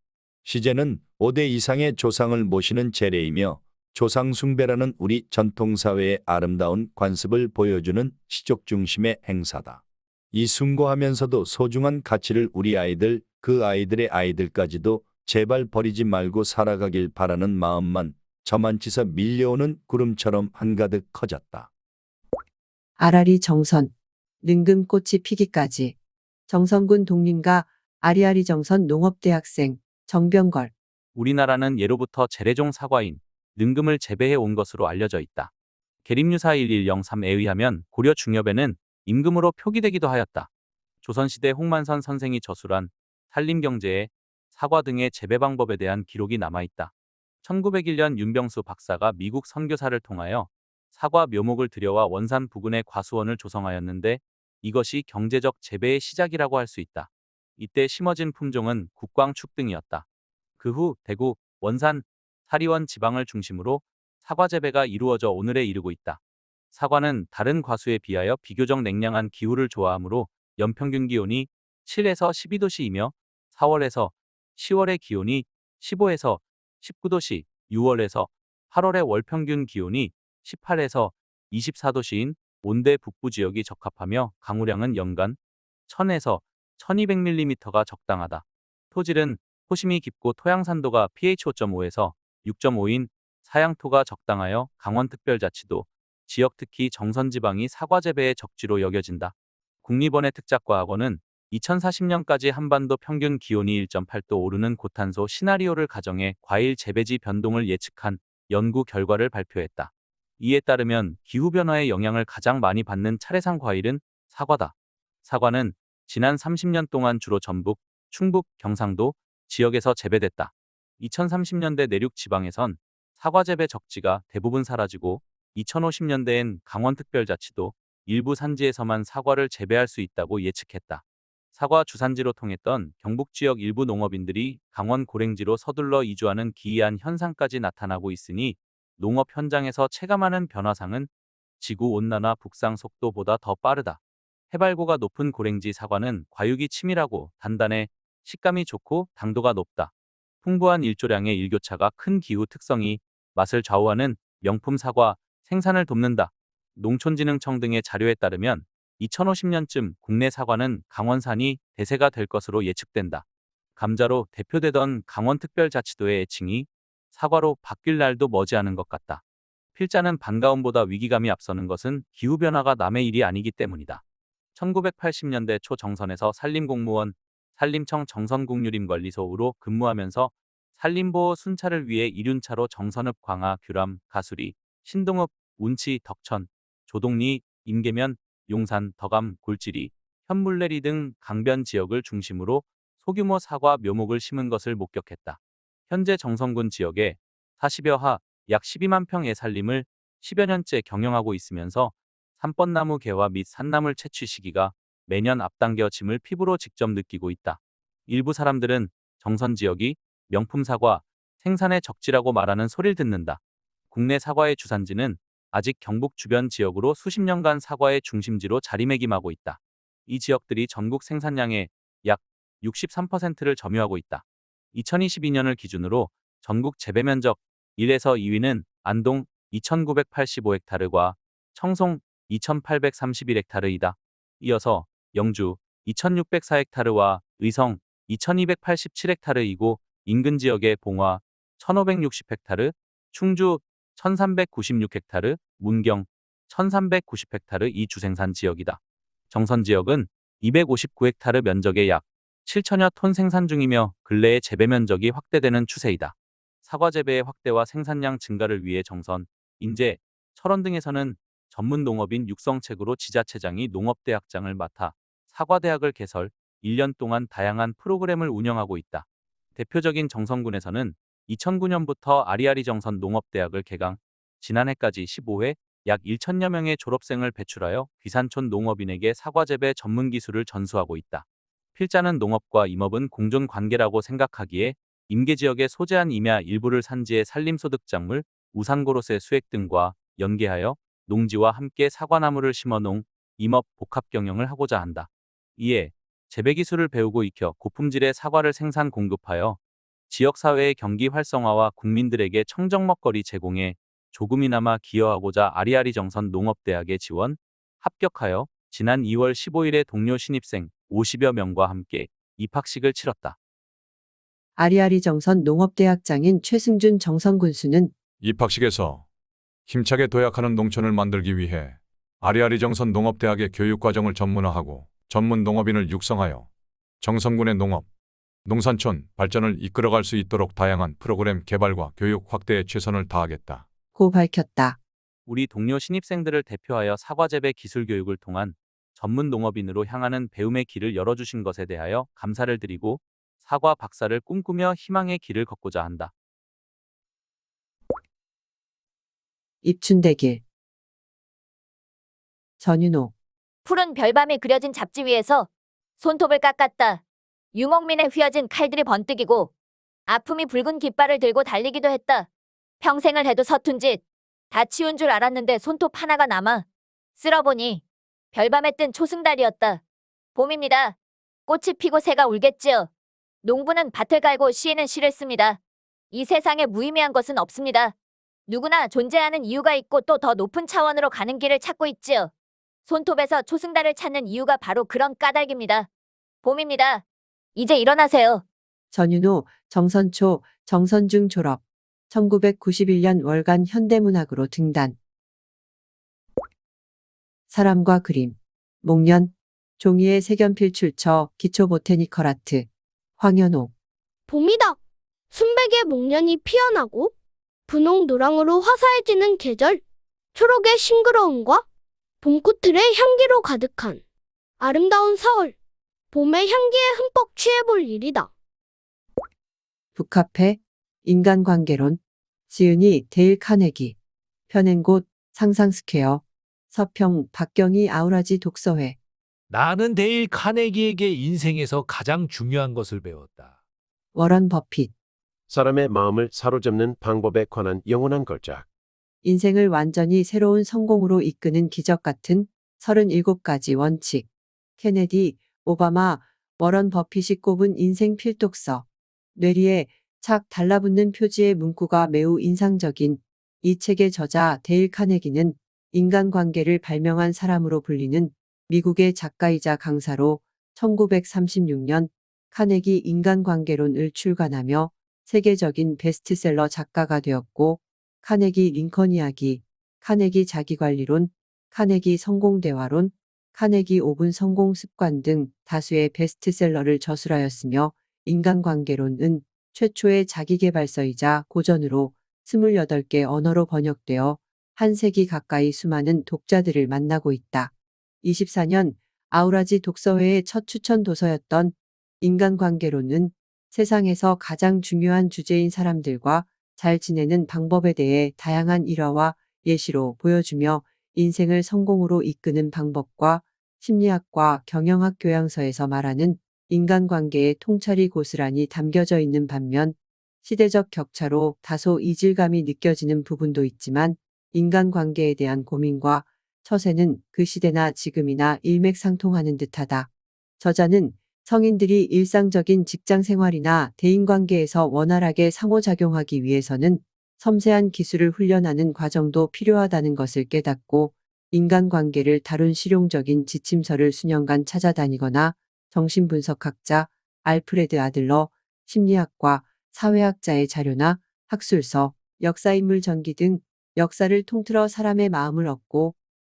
시제는 5대 이상의 조상을 모시는 제례이며 조상 숭배라는 우리 전통사회의 아름다운 관습을 보여주는 시족 중심의 행사다. 이 숭고하면서도 소중한 가치를 우리 아이들, 그 아이들의 아이들까지도 제발 버리지 말고 살아가길 바라는 마음만 저만치서 밀려오는 구름처럼 한가득 커졌다. 아라리 정선. 능금꽃이 피기까지. 정선군 독림가 아리아리 정선 농업대학생 정병걸. 우리나라는 예로부터 재래종 사과인 능금을 재배해 온 것으로 알려져 있다. 계림유사 1103에 의하면 고려 중엽에는 임금으로 표기되기도 하였다. 조선시대 홍만선 선생이 저술한 산림경제에 사과 등의 재배 방법에 대한 기록이 남아있다. 1901년 윤병수 박사가 미국 선교사를 통하여 사과 묘목을 들여와 원산 부근의 과수원을 조성하였는데 이것이 경제적 재배의 시작이라고 할 수 있다. 이때 심어진 품종은 국광축 등이었다. 그 후 대구, 원산, 사리원 지방을 중심으로 사과 재배가 이루어져 오늘에 이르고 있다. 사과는 다른 과수에 비하여 비교적 냉량한 기후를 좋아하므로 연평균 기온이 7에서 12도씨이며 4월에서 10월의 기온이 15에서 19도씨, 6월에서 8월의 월평균 기온이 18에서 24도씨인 온대 북부 지역이 적합하며 강우량은 연간 1000에서 1200mm가 적당하다. 토질은 토심이 깊고 토양산도가 pH 5.5에서 6.5인 사양토가 적당하여 강원특별자치도 지역 특히 정선지방이 사과 재배의 적지로 여겨진다. 국립원의 특작과학원은 2040년까지 한반도 평균 기온이 1.8도 오르는 고탄소 시나리오를 가정해 과일 재배지 변동을 예측한 연구 결과를 발표했다. 이에 따르면 기후변화의 영향을 가장 많이 받는 차례상 과일은 사과다. 사과는 지난 30년 동안 주로 전북, 충북, 경상도 지역에서 재배됐다. 2030년대 내륙 지방에선 사과 재배 적지가 대부분 사라지고 2050년대엔 강원특별자치도 일부 산지에서만 사과를 재배할 수 있다고 예측했다. 사과 주산지로 통했던 경북 지역 일부 농업인들이 강원 고랭지로 서둘러 이주하는 기이한 현상까지 나타나고 있으니 농업 현장에서 체감하는 변화상은 지구온난화 북상 속도보다 더 빠르다. 해발고가 높은 고랭지 사과는 과육이 치밀하고 단단해 식감이 좋고 당도가 높다. 풍부한 일조량의 일교차가 큰 기후 특성이 맛을 좌우하는 명품 사과 생산을 돕는다. 농촌진흥청 등의 자료에 따르면 2050년쯤 국내 사과는 강원산이 대세가 될 것으로 예측된다. 감자로 대표되던 강원특별자치도의 애칭이 사과로 바뀔 날도 머지않은 것 같다. 필자는 반가움보다 위기감이 앞서는 것은 기후변화가 남의 일이 아니기 때문이다. 1980년대 초 정선에서 산림공무원, 산림청 정선국유림관리소로 근무하면서 산림보호 순찰을 위해 이륜차로 정선읍, 광화, 규람, 가수리, 신동읍, 운치, 덕천, 조동리, 임계면, 용산, 덕암, 골지리, 현물내리 등 강변 지역을 중심으로 소규모 사과 묘목을 심은 것을 목격했다. 현재 정선군 지역에 40여 하, 약 12만 평의 산림을 10여 년째 경영하고 있으면서 삼번나무 개화 및 산나물 채취 시기가 매년 앞당겨짐을 피부로 직접 느끼고 있다. 일부 사람들은 정선 지역이 명품 사과 생산의 적지라고 말하는 소리를 듣는다. 국내 사과의 주산지는 아직 경북 주변 지역으로 수십 년간 사과의 중심지로 자리매김하고 있다. 이 지역들이 전국 생산량의 약 63%를 점유하고 있다. 2022년을 기준으로 전국 재배 면적 1에서 2위는 안동 2,985헥타르과 청송 2,831헥타르이다. 이어서 영주 2,604헥타르와 의성 2,287헥타르이고 인근 지역의 봉화 1,560헥타르, 충주 1,396헥타르, 문경 1,390헥타르 이 주생산 지역이다. 정선 지역은 259헥타르 면적의 약 7천여 톤 생산 중이며 근래에 재배 면적이 확대되는 추세이다. 사과 재배의 확대와 생산량 증가를 위해 정선, 인제, 철원 등에서는 전문 농업인 육성책으로 지자체장이 농업대학장을 맡아 사과대학을 개설, 1년 동안 다양한 프로그램을 운영하고 있다. 대표적인 정선군에서는 2009년부터 아리아리 정선 농업대학을 개강, 지난해까지 15회 약 1천여 명의 졸업생을 배출하여 귀산촌 농업인에게 사과재배 전문 기술을 전수하고 있다. 필자는 농업과 임업은 공존 관계라고 생각하기에 임계 지역에 소재한 임야 일부를 산지의 산림소득작물, 우산고로쇠 수액 등과 연계하여 농지와 함께 사과나무를 심어 농, 임업 복합 경영을 하고자 한다. 이에 재배 기술을 배우고 익혀 고품질의 사과를 생산 공급하여 지역사회의 경기 활성화와 국민들에게 청정 먹거리 제공에 조금이나마 기여하고자 아리아리 정선 농업대학에 지원, 합격하여 지난 2월 15일에 동료 신입생 50여 명과 함께 입학식을 치렀다. 아리아리 정선 농업대학장인 최승준 정선군수는 입학식에서 힘차게 도약하는 농촌을 만들기 위해 아리아리 정선 농업대학의 교육과정을 전문화하고 전문 농업인을 육성하여 정선군의 농업, 농산촌 발전을 이끌어갈 수 있도록 다양한 프로그램 개발과 교육 확대에 최선을 다하겠다. 고 밝혔다. 우리 동료 신입생들을 대표하여 사과재배 기술 교육을 통한 전문 농업인으로 향하는 배움의 길을 열어주신 것에 대하여 감사를 드리고 사과 박사를 꿈꾸며 희망의 길을 걷고자 한다. 입춘대길 전윤호 푸른 별밤에 그려진 잡지 위에서 손톱을 깎았다. 유목민의 휘어진 칼들이 번뜩이고 아픔이 붉은 깃발을 들고 달리기도 했다. 평생을 해도 서툰 짓. 다 치운 줄 알았는데 손톱 하나가 남아. 쓸어보니 별밤에 뜬 초승달이었다. 봄입니다. 꽃이 피고 새가 울겠지요. 농부는 밭을 갈고 시에는 시를 씁니다. 이 세상에 무의미한 것은 없습니다. 누구나 존재하는 이유가 있고 또 더 높은 차원으로 가는 길을 찾고 있지요. 손톱에서 초승달을 찾는 이유가 바로 그런 까닭입니다. 봄입니다. 이제 일어나세요. 전윤호, 정선초, 정선중 졸업. 1991년 월간 현대문학으로 등단. 사람과 그림. 목련. 종이에 색연필 출처 기초 보테니컬 아트. 황현옥. 봄이다. 순백의 목련이 피어나고 분홍 노랑으로 화사해지는 계절. 초록의 싱그러움과 봄꽃들의 향기로 가득한 아름다운 4월. 봄의 향기에 흠뻑 취해볼 일이다. 북카페. 인간관계론. 지은이 데일 카네기. 편행곳. 상상스퀘어. 서평. 박경희 아우라지 독서회. 나는 데일 카네기에게 인생에서 가장 중요한 것을 배웠다. 워런 버핏. 사람의 마음을 사로잡는 방법에 관한 영원한 걸작. 인생을 완전히 새로운 성공으로 이끄는 기적 같은 37가지 원칙. 케네디, 오바마, 워런 버핏이 꼽은 인생 필독서. 뇌리에 착 달라붙는 표지의 문구가 매우 인상적인 이 책의 저자 데일 카네기는 인간관계를 발명한 사람으로 불리는 미국의 작가이자 강사로 1936년 카네기 인간관계론을 출간하며 세계적인 베스트셀러 작가가 되었고, 카네기 링컨 이야기, 카네기 자기관리론, 카네기 성공대화론, 카네기 5분 성공 습관 등 다수의 베스트셀러를 저술하였으며, 인간관계론은 최초의 자기계발서이자 고전으로 28개 언어로 번역되어 한 세기 가까이 수많은 독자들을 만나고 있다. 24년 아우라지 독서회의 첫 추천 도서였던 인간관계론은 세상에서 가장 중요한 주제인 사람들과 잘 지내는 방법에 대해 다양한 일화와 예시로 보여주며 인생을 성공으로 이끄는 방법과 심리학과 경영학 교양서에서 말하는 인간관계의 통찰이 고스란히 담겨져 있는 반면 시대적 격차로 다소 이질감이 느껴지는 부분도 있지만 인간관계에 대한 고민과 처세는 그 시대나 지금이나 일맥상통하는 듯하다. 저자는 성인들이 일상적인 직장 생활이나 대인관계에서 원활하게 상호작용하기 위해서는 섬세한 기술을 훈련하는 과정도 필요하다는 것을 깨닫고 인간관계를 다룬 실용적인 지침서를 수년간 찾아다니거나 정신분석학자 알프레드 아들러, 심리학과 사회학자의 자료나 학술서, 역사인물 전기 등 역사를 통틀어 사람의 마음을 얻고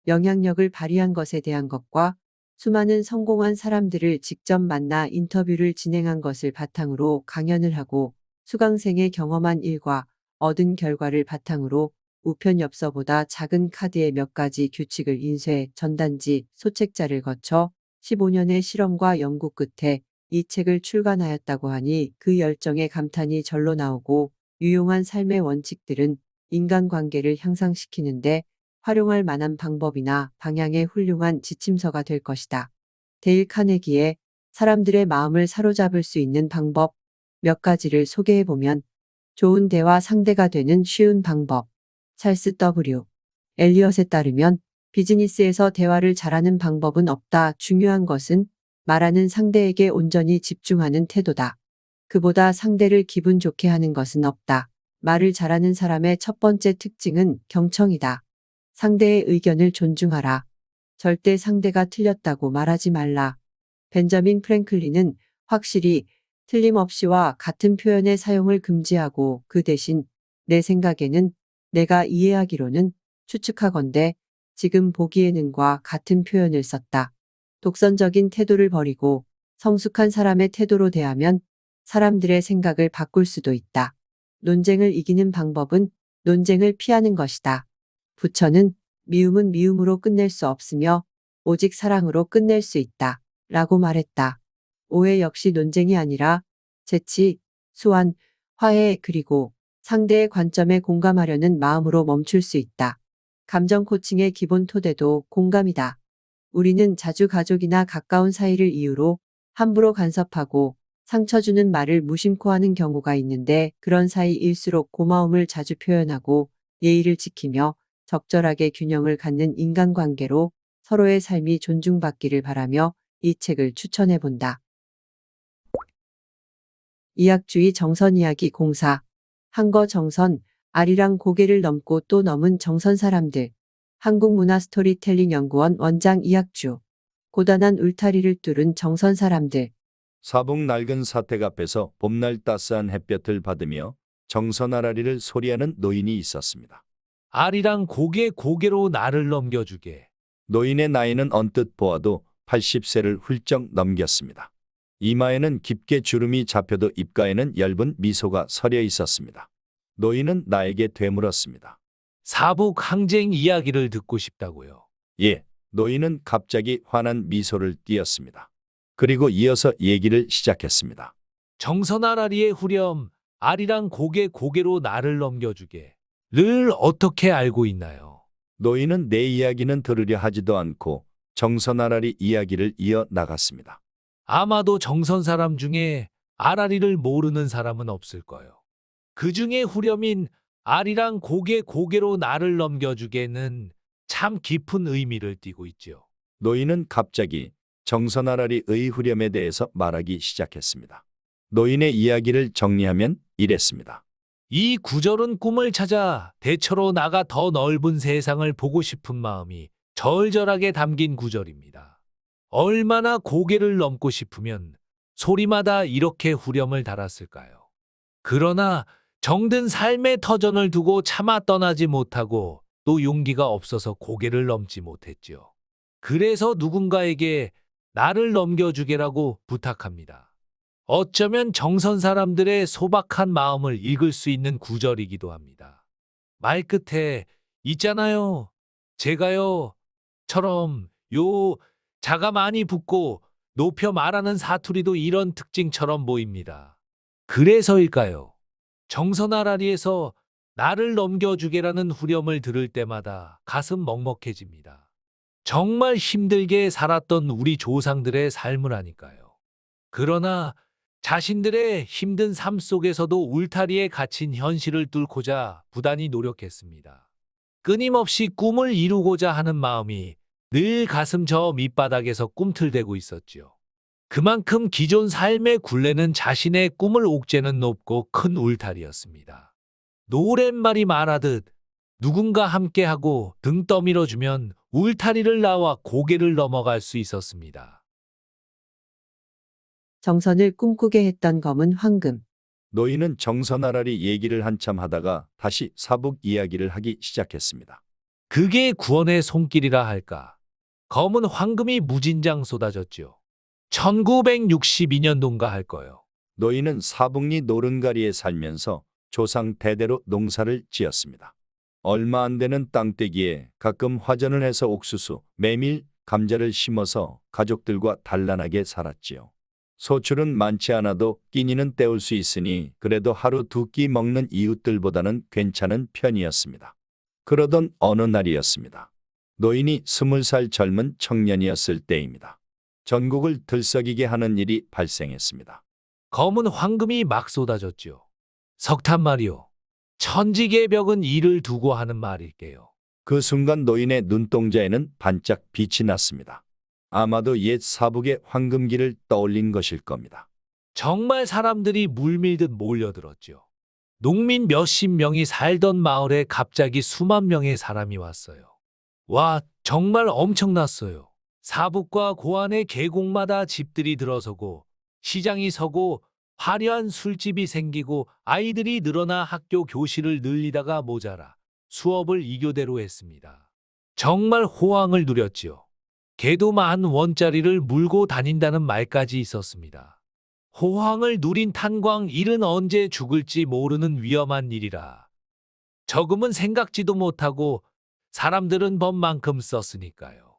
영향력을 발휘한 것에 대한 것과 수많은 성공한 사람들을 직접 만나 인터뷰를 진행한 것을 바탕으로 강연을 하고 수강생의 경험한 일과 얻은 결과를 바탕으로 우편 엽서보다 작은 카드에 몇 가지 규칙을 인쇄, 전단지, 소책자를 거쳐 15년의 실험과 연구 끝에 이 책을 출간하였다고 하니 그 열정에 감탄이 절로 나오고 유용한 삶의 원칙들은 인간관계를 향상시키는데 활용할 만한 방법이나 방향의 훌륭한 지침서가 될 것이다. 데일 카네기의 사람들의 마음을 사로잡을 수 있는 방법 몇 가지를 소개해보면 좋은 대화 상대가 되는 쉬운 방법. 찰스 W. 엘리엇에 따르면 비즈니스에서 대화를 잘하는 방법은 없다. 중요한 것은 말하는 상대에게 온전히 집중하는 태도다. 그보다 상대를 기분 좋게 하는 것은 없다. 말을 잘하는 사람의 첫 번째 특징은 경청이다. 상대의 의견을 존중하라. 절대 상대가 틀렸다고 말하지 말라. 벤자민 프랭클린은 확실히 틀림없이와 같은 표현의 사용을 금지하고 그 대신 내 생각에는 내가 이해하기로는 추측하건대 지금 보기에는과 같은 표현을 썼다. 독선적인 태도를 버리고 성숙한 사람의 태도로 대하면 사람들의 생각을 바꿀 수도 있다. 논쟁을 이기는 방법은 논쟁을 피하는 것이다. 부처는 미움은 미움으로 끝낼 수 없으며 오직 사랑으로 끝낼 수 있다. 라고 말했다. 오해 역시 논쟁이 아니라 재치, 수완, 화해 그리고 상대의 관점에 공감하려는 마음으로 멈출 수 있다. 감정 코칭의 기본 토대도 공감이다. 우리는 자주 가족이나 가까운 사이를 이유로 함부로 간섭하고 상처 주는 말을 무심코 하는 경우가 있는데 그런 사이일수록 고마움을 자주 표현하고 예의를 지키며 적절하게 균형을 갖는 인간관계로 서로의 삶이 존중받기를 바라며 이 책을 추천해 본다. 이학주의 정선 이야기 공사. 한거 정선, 아리랑 고개를 넘고 또 넘은 정선 사람들. 한국문화 스토리텔링 연구원 원장 이학주. 고단한 울타리를 뚫은 정선 사람들. 사북 낡은 사택 앞에서 봄날 따스한 햇볕을 받으며 정선 아라리를 소리하는 노인이 있었습니다. 아리랑 고개로 나를 넘겨주게. 노인의 나이는 언뜻 보아도 80세를 훌쩍 넘겼습니다. 이마에는 깊게 주름이 잡혀도 입가에는 엷은 미소가 서려 있었습니다. 노인은 나에게 되물었습니다. 사북 항쟁 이야기를 듣고 싶다고요. 예, 노인은 갑자기 환한 미소를 띄었습니다. 그리고 이어서 얘기를 시작했습니다. 정선 아라리의 후렴, 아리랑 고개로 나를 넘겨주게. 를 어떻게 알고 있나요? 노인은 내 이야기는 들으려 하지도 않고 정선아라리 이야기를 이어 나갔습니다. 아마도 정선 사람 중에 아라리를 모르는 사람은 없을 거요. 그 중에 후렴인 아리랑 고개로 나를 넘겨주게는 참 깊은 의미를 띠고 있지요. 노인은 갑자기 정선아라리의 후렴에 대해서 말하기 시작했습니다. 노인의 이야기를 정리하면 이랬습니다. 이 구절은 꿈을 찾아 대처로 나가 더 넓은 세상을 보고 싶은 마음이 절절하게 담긴 구절입니다. 얼마나 고개를 넘고 싶으면 소리마다 이렇게 후렴을 달았을까요? 그러나 정든 삶의 터전을 두고 차마 떠나지 못하고 또 용기가 없어서 고개를 넘지 못했지요. 그래서 누군가에게 나를 넘겨주게라고 부탁합니다. 어쩌면 정선 사람들의 소박한 마음을 읽을 수 있는 구절이기도 합니다. 말 끝에 있잖아요. 제가요. 처럼 요 자가 많이 붙고 높여 말하는 사투리도 이런 특징처럼 보입니다. 그래서일까요? 정선 아라리에서 나를 넘겨주게라는 후렴을 들을 때마다 가슴 먹먹해집니다. 정말 힘들게 살았던 우리 조상들의 삶을 하니까요. 그러나 자신들의 힘든 삶 속에서도 울타리에 갇힌 현실을 뚫고자 부단히 노력했습니다. 끊임없이 꿈을 이루고자 하는 마음이 늘 가슴 저 밑바닥에서 꿈틀대고 있었지요. 그만큼 기존 삶의 굴레는 자신의 꿈을 옥죄는 높고 큰 울타리였습니다. 노랫말이 말하듯 누군가 함께하고 등 떠밀어주면 울타리를 나와 고개를 넘어갈 수 있었습니다. 정선을 꿈꾸게 했던 검은 황금. 노인은 정선아라리 얘기를 한참 하다가 다시 사북 이야기를 하기 시작했습니다. 그게 구원의 손길이라 할까. 검은 황금이 무진장 쏟아졌지요. 1962년도인가 할 거요. 노인은 사북리 노른가리에 살면서 조상 대대로 농사를 지었습니다. 얼마 안 되는 땅떼기에 가끔 화전을 해서 옥수수, 메밀, 감자를 심어서 가족들과 단란하게 살았지요. 소출은 많지 않아도 끼니는 때울 수 있으니 그래도 하루 두 끼 먹는 이웃들보다는 괜찮은 편이었습니다. 그러던 어느 날이었습니다. 노인이 20살 젊은 청년이었을 때입니다. 전국을 들썩이게 하는 일이 발생했습니다. 검은 황금이 막 쏟아졌지요. 석탄 말이요. 천지개벽은 이를 두고 하는 말일게요. 그 순간 노인의 눈동자에는 반짝 빛이 났습니다. 아마도 옛 사북의 황금기를 떠올린 것일 겁니다. 정말 사람들이 물밀듯 몰려들었죠. 농민 몇십 명이 살던 마을에 갑자기 수만 명의 사람이 왔어요. 와, 정말 엄청났어요. 사북과 고안의 계곡마다 집들이 들어서고 시장이 서고 화려한 술집이 생기고 아이들이 늘어나 학교 교실을 늘리다가 모자라 수업을 2교대로 했습니다. 정말 호황을 누렸지요. 개도 10,000원짜리를 물고 다닌다는 말까지 있었습니다. 호황을 누린 탄광 일은 언제 죽을지 모르는 위험한 일이라. 저금은 생각지도 못하고 사람들은 법만큼 썼으니까요.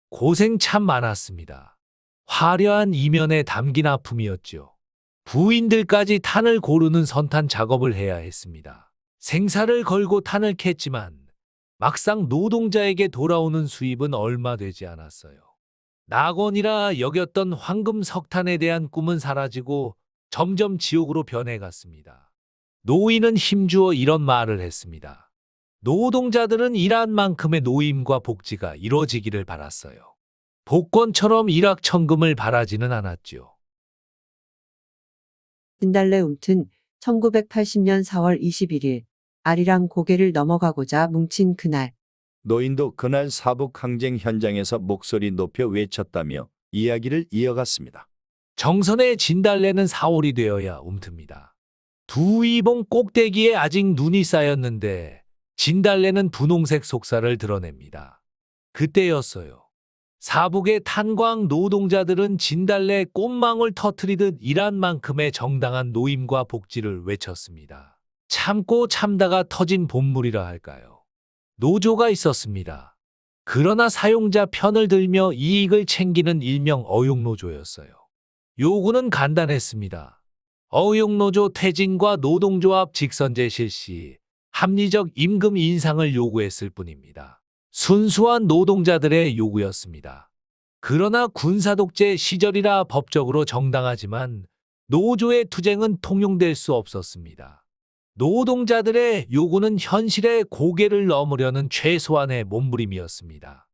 고생 참 많았습니다. 화려한 이면에 담긴 아픔이었죠. 부인들까지 탄을 고르는 선탄 작업을 해야 했습니다. 생사를 걸고 탄을 캤지만 막상 노동자에게 돌아오는 수입은 얼마 되지 않았어요. 낙원이라 여겼던 황금 석탄에 대한 꿈은 사라지고 점점 지옥으로 변해갔습니다. 노인은 힘주어 이런 말을 했습니다. 노동자들은 일한 만큼의 노임과 복지가 이루어지기를 바랐어요. 복권처럼 일확천금을 바라지는 않았지요. 진달래 움튼 1980년 4월 21일 아리랑 고개를 넘어가고자 뭉친 그날 노인도 그날 사북 항쟁 현장에서 목소리 높여 외쳤다며 이야기를 이어갔습니다. 정선의 진달래는 4월이 되어야 움틉니다. 두 이봉 꼭대기에 아직 눈이 쌓였는데 진달래는 분홍색 속살을 드러냅니다. 그때였어요. 사북의 탄광 노동자들은 진달래 꽃망울 터트리듯 일한 만큼의 정당한 노임과 복지를 외쳤습니다. 참고 참다가 터진 본물이라 할까요? 노조가 있었습니다. 그러나 사용자 편을 들며 이익을 챙기는 일명 어용노조였어요. 요구는 간단했습니다. 어용노조 퇴진과 노동조합 직선제 실시, 합리적 임금 인상을 요구했을 뿐입니다. 순수한 노동자들의 요구였습니다. 그러나 군사독재 시절이라 법적으로 정당하지만 노조의 투쟁은 통용될 수 없었습니다. 노동자들의 요구는 현실의 고개를 넘으려는 최소한의 몸부림이었습니다.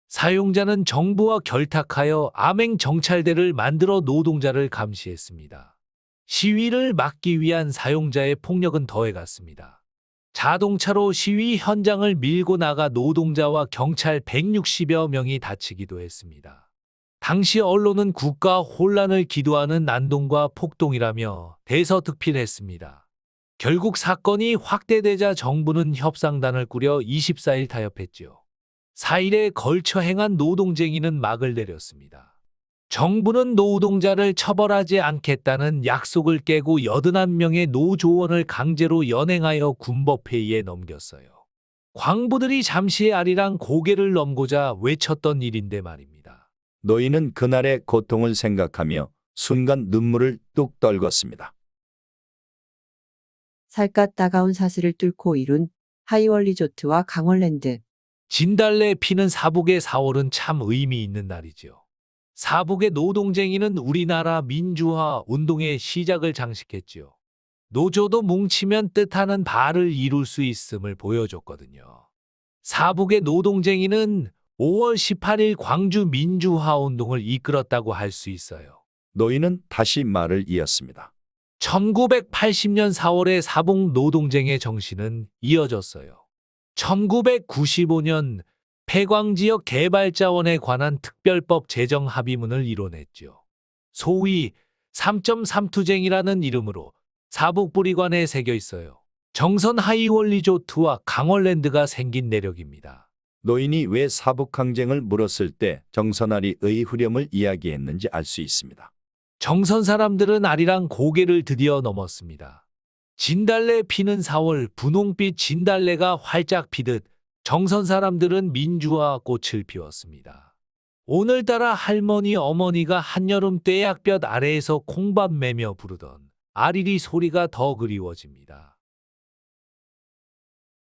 사용자는 정부와 결탁하여 암행 정찰대를 만들어 노동자를 감시했습니다. 시위를 막기 위한 사용자의 폭력은 더해갔습니다. 자동차로 시위 현장을 밀고 나가 노동자와 경찰 160여 명이 다치기도 했습니다. 당시 언론은 국가 혼란을 기도하는 난동과 폭동이라며 대서특필했습니다. 결국 사건이 확대되자 정부는 협상단을 꾸려 24일 타협했지요. 4일에 걸쳐 행한 노동쟁의는 막을 내렸습니다. 정부는 노동자를 처벌하지 않겠다는 약속을 깨고 81명의 노조원을 강제로 연행하여 군법회의에 넘겼어요. 광부들이 잠시 아리랑 고개를 넘고자 외쳤던 일인데 말입니다. 노인은 그날의 고통을 생각하며 순간 눈물을 뚝 떨궜습니다. 살갗 따가운 사슬을 뚫고 이룬 하이월 리조트와 강원랜드. 진달래 피는 사북의 4월은 참 의미 있는 날이지요. 사북의 노동쟁이는 우리나라 민주화 운동의 시작을 장식했지요. 노조도 뭉치면 뜻하는 바를 이룰 수 있음을 보여줬거든요. 사북의 노동쟁이는 5월 18일 광주 민주화 운동을 이끌었다고 할 수 있어요. 노인은 다시 말을 이었습니다. 1980년 4월의 사북 노동쟁의 정신은 이어졌어요. 1995년 폐광지역 개발자원에 관한 특별법 제정 합의문을 이뤄냈죠. 소위 3.3투쟁이라는 이름으로 사북부리관에 새겨 있어요. 정선 하이월 리조트와 강원랜드가 생긴 내력입니다. 노인이 왜 사북항쟁을 물었을 때 정선아리의 후렴을 이야기했는지 알 수 있습니다. 정선 사람들은 아리랑 고개를 드디어 넘었습니다. 진달래 피는 4월 분홍빛 진달래가 활짝 피듯 정선 사람들은 민주화 꽃을 피웠습니다. 오늘따라 할머니 어머니가 한여름 떼약볕 아래에서 콩밥 매며 부르던 아리리 소리가 더 그리워집니다.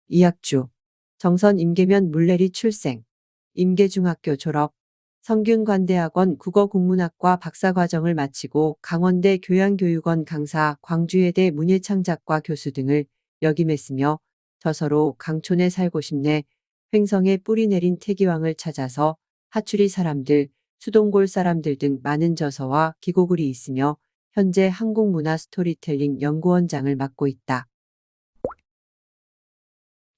이학주, 정선 임계면 물내리 출생, 임계중학교 졸업, 성균관대학원 국어국문학과 박사과정을 마치고 강원대 교양교육원 강사, 광주예대 문예창작과 교수 등을 역임했으며 저서로 강촌에 살고 싶네, 횡성에 뿌리 내린 태기왕을 찾아서 하추리 사람들, 수동골 사람들 등 많은 저서와 기고글이 있으며 현재 한국문화 스토리텔링 연구원장을 맡고 있다.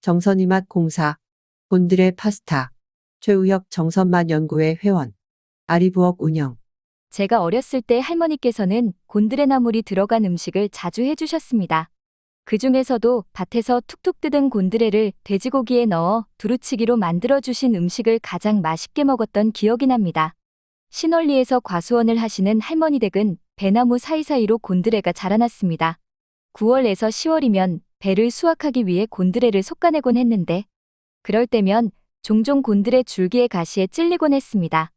정선이맛 공사, 곤드레 파스타, 최우혁 정선맛 연구회 회원, 아리부엌 운영. 제가 어렸을 때 할머니께서는 곤드레 나물이 들어간 음식을 자주 해주셨습니다. 그 중에서도 밭에서 툭툭 뜯은 곤드레를 돼지고기에 넣어 두루치기로 만들어주신 음식을 가장 맛있게 먹었던 기억이 납니다. 신월리에서 과수원을 하시는 할머니 댁은 배나무 사이사이로 곤드레가 자라났습니다. 9월에서 10월이면 배를 수확하기 위해 곤드레를 솎아내곤 했는데 그럴 때면 종종 곤드레 줄기의 가시에 찔리곤 했습니다.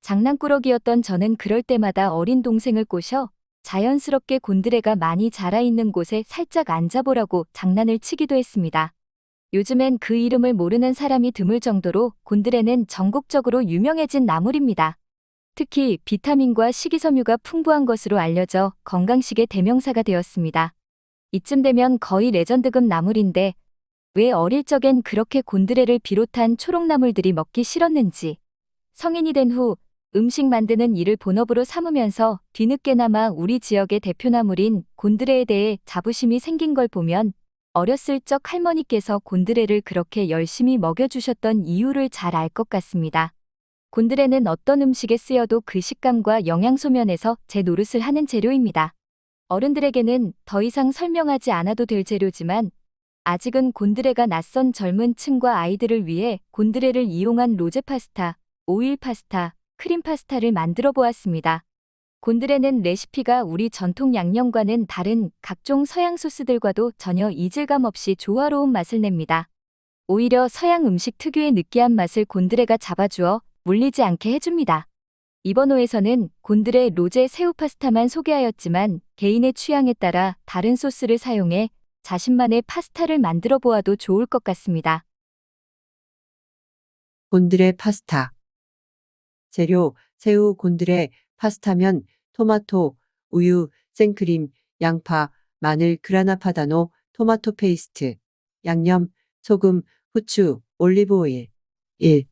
장난꾸러기였던 저는 그럴 때마다 어린 동생을 꼬셔 자연스럽게 곤드레가 많이 자라있는 곳에 살짝 앉아보라고 장난을 치기도 했습니다. 요즘엔 그 이름을 모르는 사람이 드물 정도로 곤드레는 전국적으로 유명해진 나물입니다. 특히 비타민과 식이섬유가 풍부한 것으로 알려져 건강식의 대명사가 되었습니다. 이쯤 되면 거의 레전드급 나물인데 왜 어릴 적엔 그렇게 곤드레를 비롯한 초록나물들이 먹기 싫었는지, 성인이 된 후 음식 만드는 일을 본업으로 삼으면서 뒤늦게나마 우리 지역의 대표나물인 곤드레에 대해 자부심이 생긴 걸 보면 어렸을 적 할머니께서 곤드레를 그렇게 열심히 먹여주셨던 이유를 잘 알 것 같습니다. 곤드레는 어떤 음식에 쓰여도 그 식감과 영양소 면에서 제 노릇을 하는 재료입니다. 어른들에게는 더 이상 설명하지 않아도 될 재료지만 아직은 곤드레가 낯선 젊은 층과 아이들을 위해 곤드레를 이용한 로제 파스타, 오일 파스타, 크림 파스타를 만들어 보았습니다. 곤드레는 레시피가 우리 전통 양념과는 다른 각종 서양 소스들과도 전혀 이질감 없이 조화로운 맛을 냅니다. 오히려 서양 음식 특유의 느끼한 맛을 곤드레가 잡아주어 물리지 않게 해줍니다. 이번 호에서는 곤드레 로제 새우 파스타만 소개하였지만 개인의 취향에 따라 다른 소스를 사용해 자신만의 파스타를 만들어 보아도 좋을 것 같습니다. 곤드레 파스타. 재료: 새우, 곤드레, 파스타면, 토마토, 우유, 생크림, 양파, 마늘, 그라나 파다노, 토마토 페이스트. 양념: 소금, 후추, 올리브 오일. 1.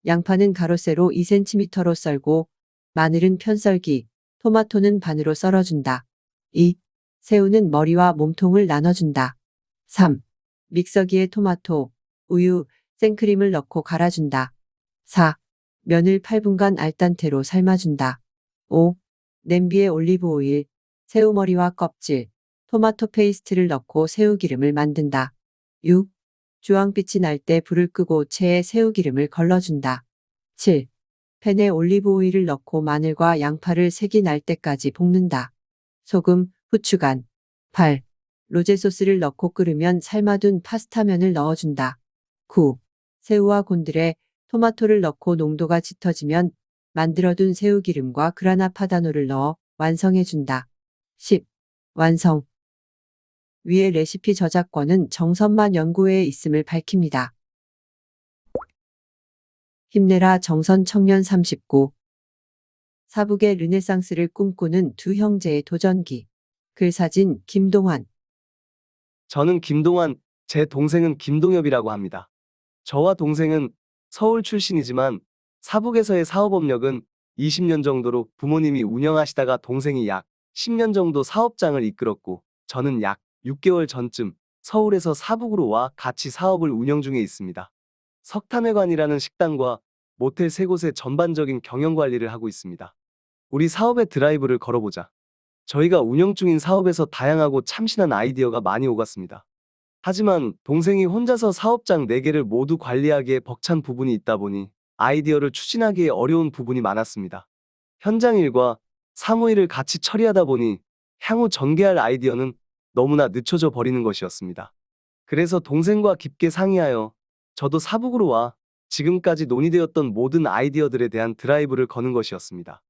양파는 가로 세로 2cm로 썰고 마늘은 편썰기, 토마토는 반으로 썰어준다. 2. 새우는 머리와 몸통을 나눠준다. 3. 믹서기에 토마토, 우유, 생크림을 넣고 갈아준다. 4. 면을 8분간 알단테로 삶아준다. 5. 냄비에 올리브 오일, 새우머리와 껍질, 토마토 페이스트를 넣고 새우기름을 만든다. 6. 주황빛이 날 때 불을 끄고 체에 새우기름을 걸러준다. 7. 팬에 올리브 오일을 넣고 마늘과 양파를 색이 날 때까지 볶는다. 소금, 후추간. 8. 로제 소스를 넣고 끓으면 삶아둔 파스타면을 넣어준다. 9. 새우와 곤드레, 토마토를 넣고 농도가 짙어지면 만들어둔 새우기름과 그라나 파다노를 넣어 완성해준다. 10. 완성. 위의 레시피 저작권은 정선만 연구회에 있음을 밝힙니다. 힘내라 정선 청년 39. 사북의 르네상스를 꿈꾸는 두 형제의 도전기. 글사진 김동환. 저는 김동환, 제 동생은 김동엽이라고 합니다. 저와 동생은 서울 출신이지만 사북에서의 사업업력은 20년 정도로 부모님이 운영하시다가 동생이 약 10년 정도 사업장을 이끌었고 저는 약 6개월 전쯤 서울에서 사북으로 와 같이 사업을 운영 중에 있습니다. 석탄회관이라는 식당과 모텔 3곳의 전반적인 경영관리를 하고 있습니다. 우리 사업의 드라이브를 걸어보자. 저희가 운영 중인 사업에서 다양하고 참신한 아이디어가 많이 오갔습니다. 하지만 동생이 혼자서 사업장 4개를 모두 관리하기에 벅찬 부분이 있다 보니 아이디어를 추진하기에 어려운 부분이 많았습니다. 현장 일과 사무일을 같이 처리하다 보니 향후 전개할 아이디어는 너무나 늦춰져 버리는 것이었습니다. 그래서 동생과 깊게 상의하여 저도 사북으로 와 지금까지 논의되었던 모든 아이디어들에 대한 드라이브를 거는 것이었습니다.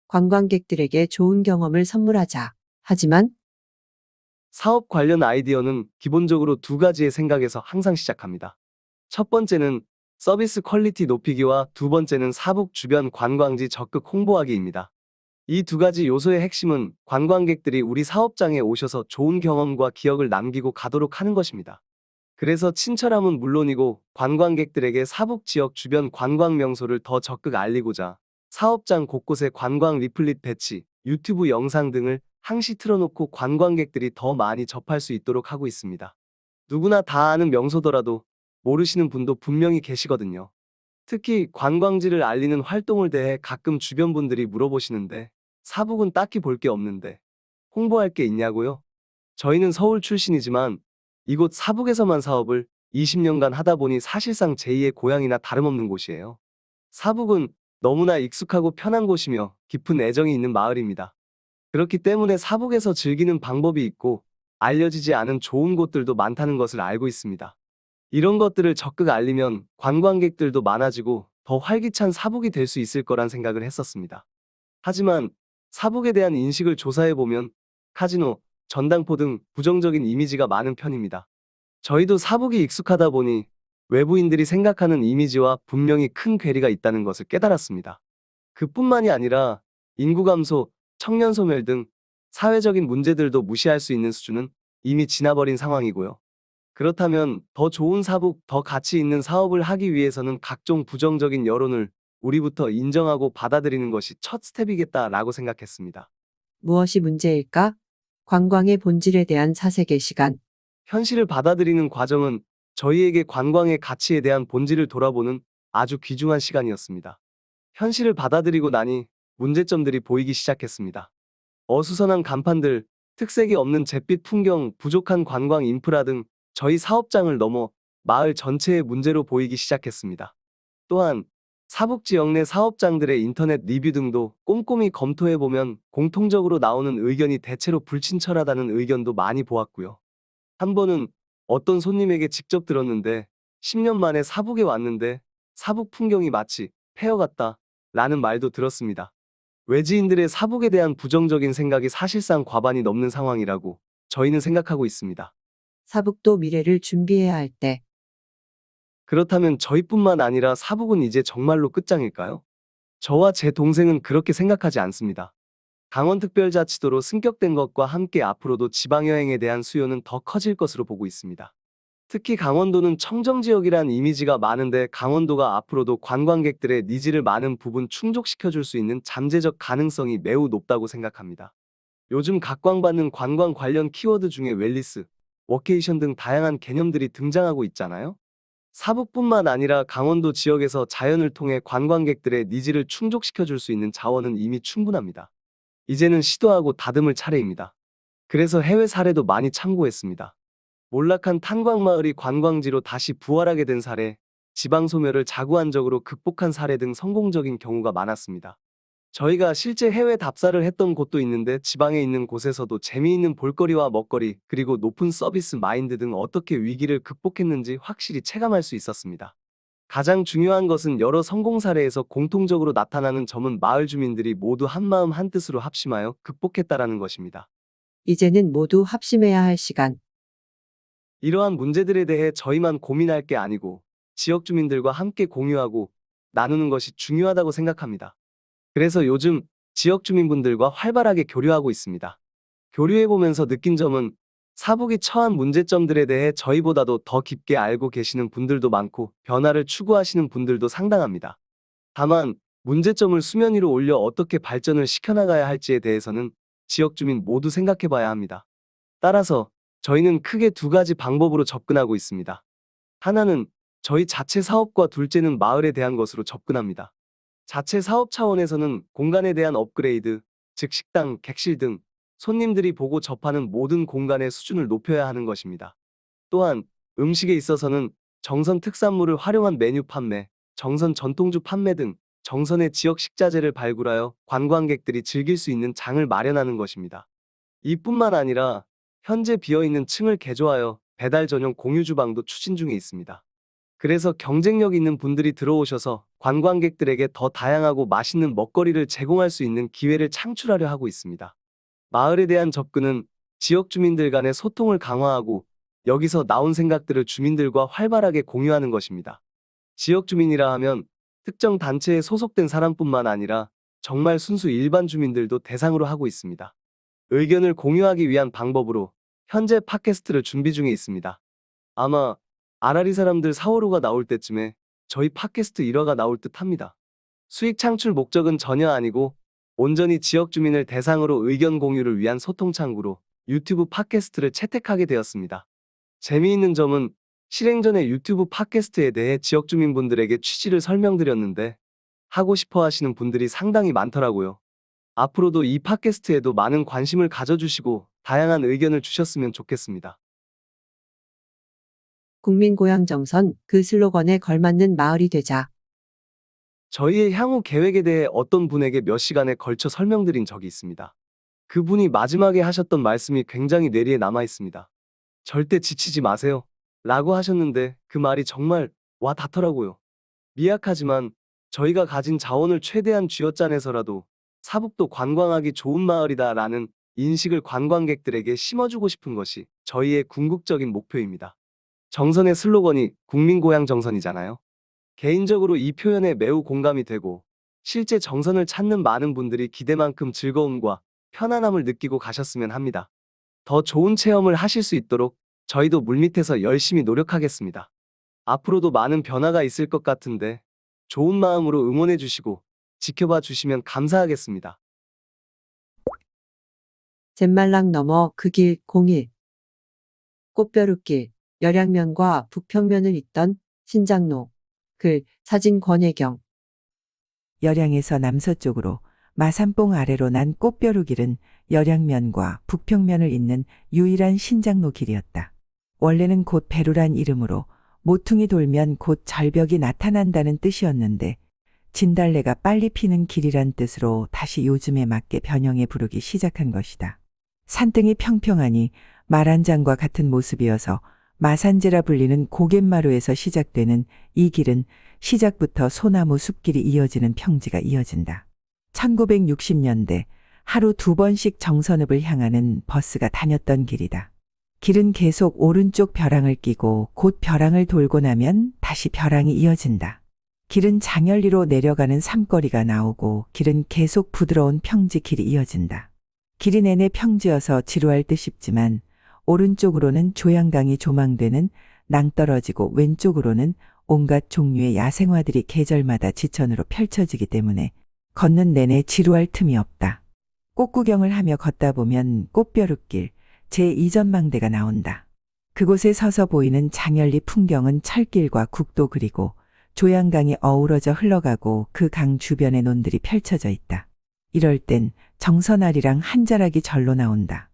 관광객들에게 좋은 경험을 선물하자. 하지만 사업 관련 아이디어는 기본적으로 2가지의 생각에서 항상 시작합니다. 첫 번째는 서비스 퀄리티 높이기와 두 번째는 사북 주변 관광지 적극 홍보하기입니다. 이 2가지 요소의 핵심은 관광객들이 우리 사업장에 오셔서 좋은 경험과 기억을 남기고 가도록 하는 것입니다. 그래서 친절함은 물론이고 관광객들에게 사북 지역 주변 관광 명소를 더 적극 알리고자 사업장 곳곳에 관광 리플릿 배치, 유튜브 영상 등을 항시 틀어놓고 관광객들이 더 많이 접할 수 있도록 하고 있습니다. 누구나 다 아는 명소더라도 모르시는 분도 분명히 계시거든요. 특히 관광지를 알리는 활동을 대해 가끔 주변 분들이 물어보시는데 사북은 딱히 볼 게 없는데 홍보할 게 있냐고요? 저희는 서울 출신이지만 이곳 사북에서만 사업을 20년간 하다 보니 사실상 제2의 고향이나 다름없는 곳이에요. 사북은 너무나 익숙하고 편한 곳이며 깊은 애정이 있는 마을입니다. 그렇기 때문에 사북에서 즐기는 방법이 있고 알려지지 않은 좋은 곳들도 많다는 것을 알고 있습니다. 이런 것들을 적극 알리면 관광객들도 많아지고 더 활기찬 사북이 될 수 있을 거란 생각을 했었습니다. 하지만 사북에 대한 인식을 조사해보면 카지노, 전당포 등 부정적인 이미지가 많은 편입니다. 저희도 사북이 익숙하다 보니 외부인들이 생각하는 이미지와 분명히 큰 괴리가 있다는 것을 깨달았습니다. 그뿐만이 아니라 인구 감소, 청년 소멸 등 사회적인 문제들도 무시할 수 있는 수준은 이미 지나버린 상황이고요. 그렇다면 더 좋은 사북, 더 가치 있는 사업을 하기 위해서는 각종 부정적인 여론을 우리부터 인정하고 받아들이는 것이 첫 스텝이겠다라고 생각했습니다. 무엇이 문제일까? 관광의 본질에 대한 사색의 시간. 현실을 받아들이는 과정은 저희에게 관광의 가치에 대한 본질을 돌아보는 아주 귀중한 시간이었습니다. 현실을 받아들이고 나니 문제점들이 보이기 시작했습니다. 어수선한 간판들, 특색이 없는 잿빛 풍경, 부족한 관광 인프라 등 저희 사업장을 넘어 마을 전체의 문제로 보이기 시작했습니다. 또한 사북 지역 내 사업장들의 인터넷 리뷰 등도 꼼꼼히 검토해보면 공통적으로 나오는 의견이 대체로 불친절하다는 의견도 많이 보았고요. 한 번은 어떤 손님에게 직접 들었는데 10년 만에 사북에 왔는데 사북 풍경이 마치 폐허 같다 라는 말도 들었습니다. 외지인들의 사북에 대한 부정적인 생각이 사실상 과반이 넘는 상황이라고 저희는 생각하고 있습니다. 사북도 미래를 준비해야 할 때. 그렇다면 저희뿐만 아니라 사북은 이제 정말로 끝장일까요? 저와 제 동생은 그렇게 생각하지 않습니다. 강원특별자치도로 승격된 것과 함께 앞으로도 지방여행에 대한 수요는 더 커질 것으로 보고 있습니다. 특히 강원도는 청정지역이란 이미지가 많은데 강원도가 앞으로도 관광객들의 니즈를 많은 부분 충족시켜줄 수 있는 잠재적 가능성이 매우 높다고 생각합니다. 요즘 각광받는 관광 관련 키워드 중에 웰니스, 워케이션 등 다양한 개념들이 등장하고 있잖아요. 사북뿐만 아니라 강원도 지역에서 자연을 통해 관광객들의 니즈를 충족시켜줄 수 있는 자원은 이미 충분합니다. 이제는 시도하고 다듬을 차례입니다. 그래서 해외 사례도 많이 참고했습니다. 몰락한 탄광마을이 관광지로 다시 부활하게 된 사례, 지방 소멸을 자구안적으로 극복한 사례 등 성공적인 경우가 많았습니다. 저희가 실제 해외 답사를 했던 곳도 있는데 지방에 있는 곳에서도 재미있는 볼거리와 먹거리, 그리고 높은 서비스 마인드 등 어떻게 위기를 극복했는지 확실히 체감할 수 있었습니다. 가장 중요한 것은 여러 성공 사례에서 공통적으로 나타나는 점은 마을 주민들이 모두 한마음 한뜻으로 합심하여 극복했다라는 것입니다. 이제는 모두 합심해야 할 시간. 이러한 문제들에 대해 저희만 고민할 게 아니고 지역 주민들과 함께 공유하고 나누는 것이 중요하다고 생각합니다. 그래서 요즘 지역 주민분들과 활발하게 교류하고 있습니다. 교류해보면서 느낀 점은 사북이 처한 문제점들에 대해 저희보다도 더 깊게 알고 계시는 분들도 많고 변화를 추구하시는 분들도 상당합니다. 다만 문제점을 수면 위로 올려 어떻게 발전을 시켜나가야 할지에 대해서는 지역 주민 모두 생각해봐야 합니다. 따라서 저희는 크게 두 가지 방법으로 접근하고 있습니다. 하나는 저희 자체 사업과 둘째는 마을에 대한 것으로 접근합니다. 자체 사업 차원에서는 공간에 대한 업그레이드, 즉 식당, 객실 등 손님들이 보고 접하는 모든 공간의 수준을 높여야 하는 것입니다. 또한 음식에 있어서는 정선 특산물을 활용한 메뉴 판매, 정선 전통주 판매 등 정선의 지역 식자재를 발굴하여 관광객들이 즐길 수 있는 장을 마련하는 것입니다. 이뿐만 아니라 현재 비어있는 층을 개조하여 배달 전용 공유 주방도 추진 중에 있습니다. 그래서 경쟁력 있는 분들이 들어오셔서 관광객들에게 더 다양하고 맛있는 먹거리를 제공할 수 있는 기회를 창출하려 하고 있습니다. 마을에 대한 접근은 지역 주민들 간의 소통을 강화하고 여기서 나온 생각들을 주민들과 활발하게 공유하는 것입니다. 지역 주민이라 하면 특정 단체에 소속된 사람뿐만 아니라 정말 순수 일반 주민들도 대상으로 하고 있습니다. 의견을 공유하기 위한 방법으로 현재 팟캐스트를 준비 중에 있습니다. 아마 아라리 사람들 4, 5호가 나올 때쯤에 저희 팟캐스트 1화가 나올 듯 합니다. 수익 창출 목적은 전혀 아니고 온전히 지역 주민을 대상으로 의견 공유를 위한 소통 창구로 유튜브 팟캐스트를 채택하게 되었습니다. 재미있는 점은 실행 전에 유튜브 팟캐스트에 대해 지역 주민분들에게 취지를 설명드렸는데 하고 싶어 하시는 분들이 상당히 많더라고요. 앞으로도 이 팟캐스트에도 많은 관심을 가져주시고 다양한 의견을 주셨으면 좋겠습니다. 국민고향정선, 그 슬로건에 걸맞는 마을이 되자. 저희의 향후 계획에 대해 어떤 분에게 몇 시간에 걸쳐 설명드린 적이 있습니다. 그분이 마지막에 하셨던 말씀이 굉장히 뇌리에 남아 있습니다. 절대 지치지 마세요 라고 하셨는데 그 말이 정말 와 닿더라고요. 미약하지만 저희가 가진 자원을 최대한 쥐어짜내서라도 사북도 관광하기 좋은 마을이다 라는 인식을 관광객들에게 심어주고 싶은 것이 저희의 궁극적인 목표입니다. 정선의 슬로건이 국민고향 정선이잖아요. 개인적으로 이 표현에 매우 공감이 되고 실제 정선을 찾는 많은 분들이 기대만큼 즐거움과 편안함을 느끼고 가셨으면 합니다. 더 좋은 체험을 하실 수 있도록 저희도 물밑에서 열심히 노력하겠습니다. 앞으로도 많은 변화가 있을 것 같은데 좋은 마음으로 응원해 주시고 지켜봐 주시면 감사하겠습니다. 잿말랑 너머 그 길 01 꽃벼룩길 열양면과 북평면을 잇던 신장로 글 사진 권혜경 열양에서 남서쪽으로 마산봉 아래로 난 꽃벼룩길은 열양면과 북평면을 잇는 유일한 신장로 길이었다. 원래는 곧 배루란 이름으로 모퉁이 돌면 곧 절벽이 나타난다는 뜻이었는데 진달래가 빨리 피는 길이란 뜻으로 다시 요즘에 맞게 변형해 부르기 시작한 것이다. 산등이 평평하니 말 한 장과 같은 모습이어서 마산제라 불리는 고갯마루에서 시작되는 이 길은 시작부터 소나무 숲길이 이어지는 평지가 이어진다. 1960년대 하루 2번씩 정선읍을 향하는 버스가 다녔던 길이다. 길은 계속 오른쪽 벼랑을 끼고 곧 벼랑을 돌고 나면 다시 벼랑이 이어진다. 길은 장열리로 내려가는 삼거리가 나오고 길은 계속 부드러운 평지 길이 이어진다. 길이 내내 평지여서 지루할 듯 싶지만 오른쪽으로는 조양강이 조망되는 낭떠러지고 왼쪽으로는 온갖 종류의 야생화들이 계절마다 지천으로 펼쳐지기 때문에 걷는 내내 지루할 틈이 없다. 꽃구경을 하며 걷다 보면 꽃벼룩길 제2전망대가 나온다. 그곳에 서서 보이는 장열리 풍경은 철길과 국도 그리고 조양강이 어우러져 흘러가고 그 강 주변에 논들이 펼쳐져 있다. 이럴 땐 정선아리랑 한 자락이 절로 나온다.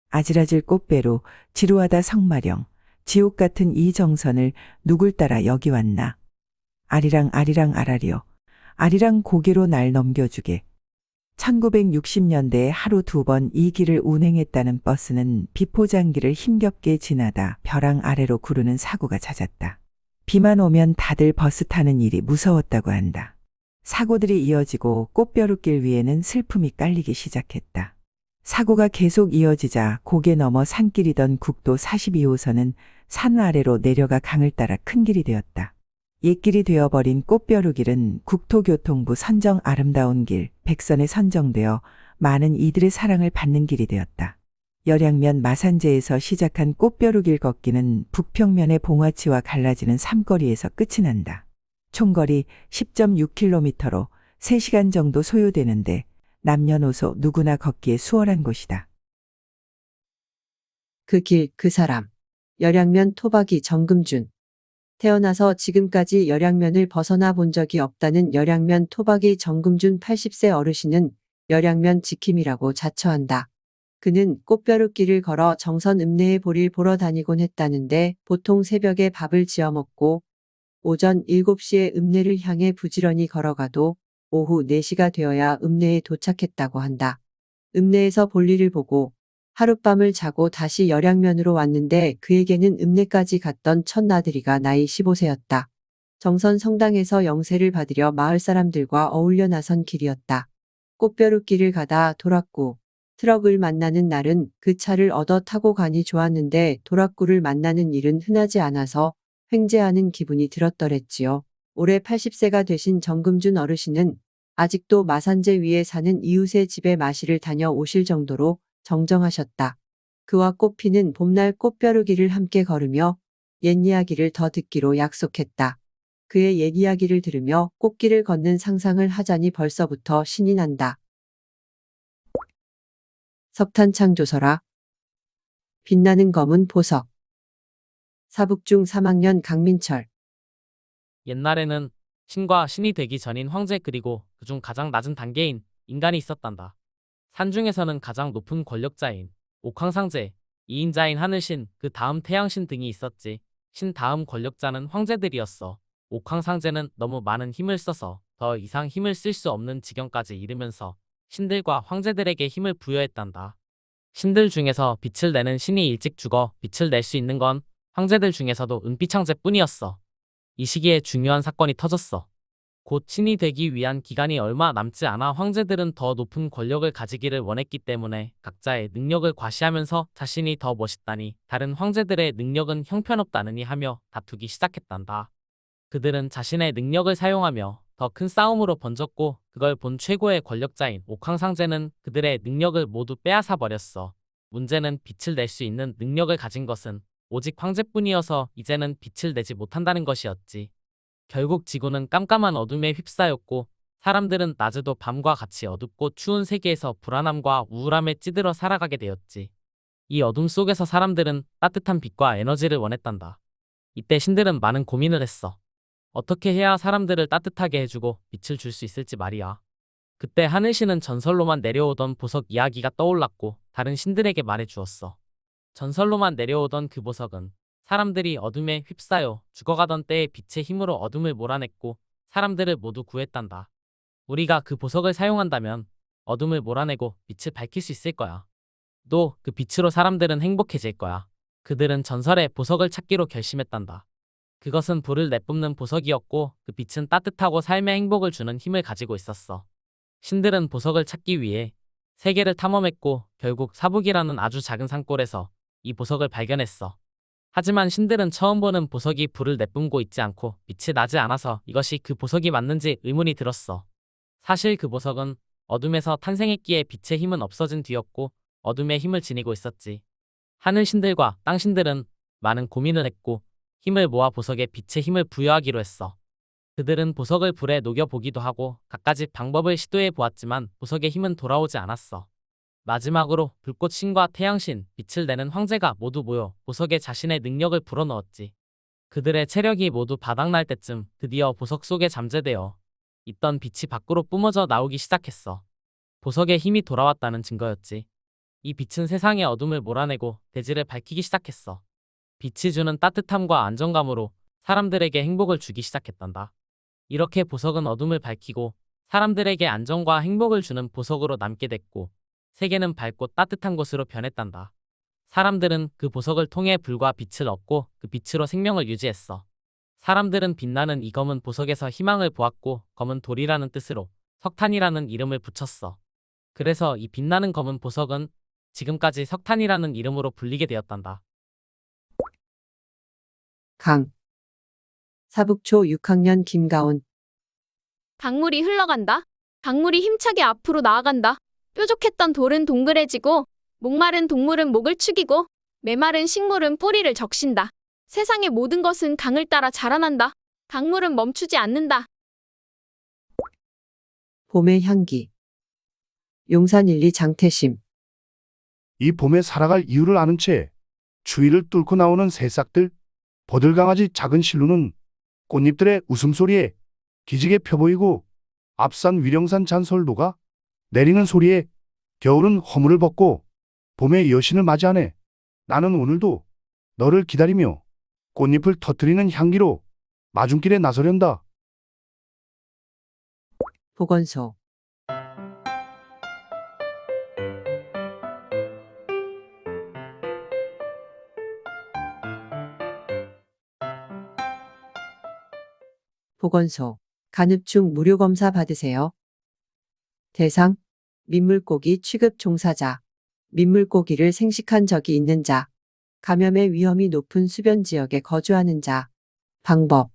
아질아질 꽃배로 지루하다 성마령 지옥 같은 이 정선을 누굴 따라 여기 왔나. 아리랑 아리랑 아라리요. 아리랑 고개로 날 넘겨주게. 1960년대에 하루 2번 이 길을 운행했다는 버스는 비포장길을 힘겹게 지나다 벼랑 아래로 구르는 사고가 잦았다. 비만 오면 다들 버스 타는 일이 무서웠다고 한다. 사고들이 이어지고 꽃벼룩길 위에는 슬픔이 깔리기 시작했다. 사고가 계속 이어지자 고개 넘어 산길이던 국도 42호선은 산 아래로 내려가 강을 따라 큰 길이 되었다. 옛길이 되어버린 꽃벼룩길은 국토교통부 선정 아름다운 길 100선에 선정되어 많은 이들의 사랑을 받는 길이 되었다. 열양면 마산제에서 시작한 꽃벼룩길 걷기는 북평면의 봉화치와 갈라지는 삼거리에서 끝이 난다. 총거리 10.6km로 3시간 정도 소요되는데 남녀노소 누구나 걷기에 수월한 곳이다. 그 길, 그 사람. 열양면 토박이 정금준. 태어나서 지금까지 열양면을 벗어나 본 적이 없다는 열양면 토박이 정금준 80세 어르신은 열양면 지킴이라고 자처한다. 그는 꽃벼룩길을 걸어 정선 읍내에 볼일 보러 다니곤 했다는데 보통 새벽에 밥을 지어 먹고 오전 7시에 읍내를 향해 부지런히 걸어가도 오후 4시가 되어야 읍내에 도착했다고 한다. 읍내에서 볼일을 보고 하룻밤을 자고 다시 열양면으로 왔는데 그에게는 읍내까지 갔던 첫나들이가 나이 15세였다. 정선 성당에서 영세를 받으려 마을 사람들과 어울려 나선 길이었다. 꽃벼룩길을 가다 도락구, 트럭을 만나는 날은 그 차를 얻어 타고 가니 좋았는데 도락구를 만나는 일은 흔하지 않아서 횡재하는 기분이 들었더랬지요. 올해 80세가 되신 정금준 어르신은 아직도 마산제 위에 사는 이웃의 집에 마시를 다녀오실 정도로 정정하셨다. 그와 꽃피는 봄날 꽃벼룩이를 함께 걸으며 옛 이야기를 더 듣기로 약속했다. 그의 옛 이야기를 들으며 꽃길을 걷는 상상을 하자니 벌써부터 신이 난다. 석탄창조서라. 빛나는 검은 보석. 사북중 3학년 강민철. 옛날에는 신과 신이 되기 전인 황제 그리고 그중 가장 낮은 단계인 인간이 있었단다. 산중에서는 가장 높은 권력자인 옥황상제, 2인자인 하늘신, 그 다음 태양신 등이 있었지. 신 다음 권력자는 황제들이었어. 옥황상제는 너무 많은 힘을 써서 더 이상 힘을 쓸 수 없는 지경까지 이르면서 신들과 황제들에게 힘을 부여했단다. 신들 중에서 빛을 내는 신이 일찍 죽어 빛을 낼 수 있는 건 황제들 중에서도 은비창제뿐이었어. 이 시기에 중요한 사건이 터졌어. 곧 신이 되기 위한 기간이 얼마 남지 않아 황제들은 더 높은 권력을 가지기를 원했기 때문에 각자의 능력을 과시하면서 자신이 더 멋있다니 다른 황제들의 능력은 형편없다느니 하며 다투기 시작했단다. 그들은 자신의 능력을 사용하며 더 큰 싸움으로 번졌고 그걸 본 최고의 권력자인 옥황상제는 그들의 능력을 모두 빼앗아 버렸어. 문제는 빛을 낼 수 있는 능력을 가진 것은 오직 황제뿐이어서 이제는 빛을 내지 못한다는 것이었지. 결국 지구는 깜깜한 어둠에 휩싸였고 사람들은 낮에도 밤과 같이 어둡고 추운 세계에서 불안함과 우울함에 찌들어 살아가게 되었지. 이 어둠 속에서 사람들은 따뜻한 빛과 에너지를 원했단다. 이때 신들은 많은 고민을 했어. 어떻게 해야 사람들을 따뜻하게 해주고 빛을 줄 수 있을지 말이야. 그때 하늘신은 전설로만 내려오던 보석 이야기가 떠올랐고 다른 신들에게 말해 주었어. 전설로만 내려오던 그 보석은 사람들이 어둠에 휩싸여 죽어가던 때의 빛의 힘으로 어둠을 몰아냈고 사람들을 모두 구했단다. 우리가 그 보석을 사용한다면 어둠을 몰아내고 빛을 밝힐 수 있을 거야. 또 그 빛으로 사람들은 행복해질 거야. 그들은 전설의 보석을 찾기로 결심했단다. 그것은 불을 내뿜는 보석이었고 그 빛은 따뜻하고 삶의 행복을 주는 힘을 가지고 있었어. 신들은 보석을 찾기 위해 세계를 탐험했고 결국 사북이라는 아주 작은 산골에서 이 보석을 발견했어. 하지만 신들은 처음 보는 보석이 불을 내뿜고 있지 않고 빛이 나지 않아서 이것이 그 보석이 맞는지 의문이 들었어. 사실 그 보석은 어둠에서 탄생했기에 빛의 힘은 없어진 뒤였고 어둠의 힘을 지니고 있었지. 하늘 신들과 땅 신들은 많은 고민을 했고 힘을 모아 보석에 빛의 힘을 부여하기로 했어. 그들은 보석을 불에 녹여보기도 하고 갖가지 방법을 시도해 보았지만 보석의 힘은 돌아오지 않았어. 마지막으로 불꽃신과 태양신, 빛을 내는 황제가 모두 모여 보석에 자신의 능력을 불어넣었지. 그들의 체력이 모두 바닥날 때쯤 드디어 보석 속에 잠재되어 있던 빛이 밖으로 뿜어져 나오기 시작했어. 보석의 힘이 돌아왔다는 증거였지. 이 빛은 세상의 어둠을 몰아내고 대지를 밝히기 시작했어. 빛이 주는 따뜻함과 안정감으로 사람들에게 행복을 주기 시작했단다. 이렇게 보석은 어둠을 밝히고 사람들에게 안정과 행복을 주는 보석으로 남게 됐고 세계는 밝고 따뜻한 곳으로 변했단다. 사람들은 그 보석을 통해 불과 빛을 얻고 그 빛으로 생명을 유지했어. 사람들은 빛나는 이 검은 보석에서 희망을 보았고 검은 돌이라는 뜻으로 석탄이라는 이름을 붙였어. 그래서 이 빛나는 검은 보석은 지금까지 석탄이라는 이름으로 불리게 되었단다. 강. 사북초 6학년 김가온. 강물이 흘러간다. 강물이 힘차게 앞으로 나아간다. 뾰족했던 돌은 동그래지고 목마른 동물은 목을 축이고 메마른 식물은 뿌리를 적신다. 세상의 모든 것은 강을 따라 자라난다. 강물은 멈추지 않는다. 봄의 향기. 용산 1리 장태심. 이 봄에 살아갈 이유를 아는 채 추위를 뚫고 나오는 새싹들, 버들강아지 작은 실루는 꽃잎들의 웃음소리에 기지개 펴보이고 앞산 위령산 잔솔도가 내리는 소리에 겨울은 허물을 벗고 봄의 여신을 맞이하네. 나는 오늘도 너를 기다리며 꽃잎을 터뜨리는 향기로 마중길에 나서련다. 보건소. 보건소. 간흡충 무료검사 받으세요. 대상. 민물고기 취급 종사자. 민물고기를 생식한 적이 있는 자. 감염의 위험이 높은 수변 지역에 거주하는 자. 방법.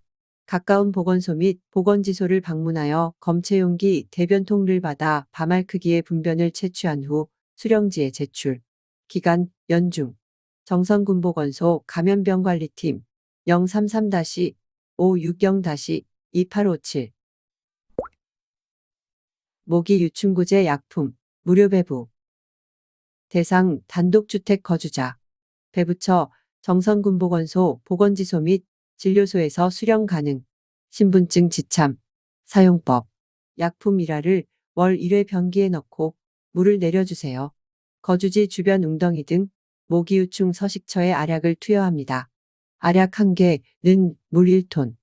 가까운 보건소 및 보건지소를 방문하여 검체용기, 대변통을 받아 밤알 크기의 분변을 채취한 후 수령지에 제출. 기간, 연중. 정선군보건소 감염병관리팀 033-560-2857. 모기 유충구제 약품 무료 배부. 대상 단독주택 거주자. 배부처 정선군보건소 보건지소 및 진료소에서 수령 가능. 신분증 지참. 사용법. 약품 1알을 월 1회 변기에 넣고 물을 내려주세요. 거주지 주변 웅덩이 등 모기 유충 서식처에 알약을 투여합니다. 알약 1개는 물 1톤.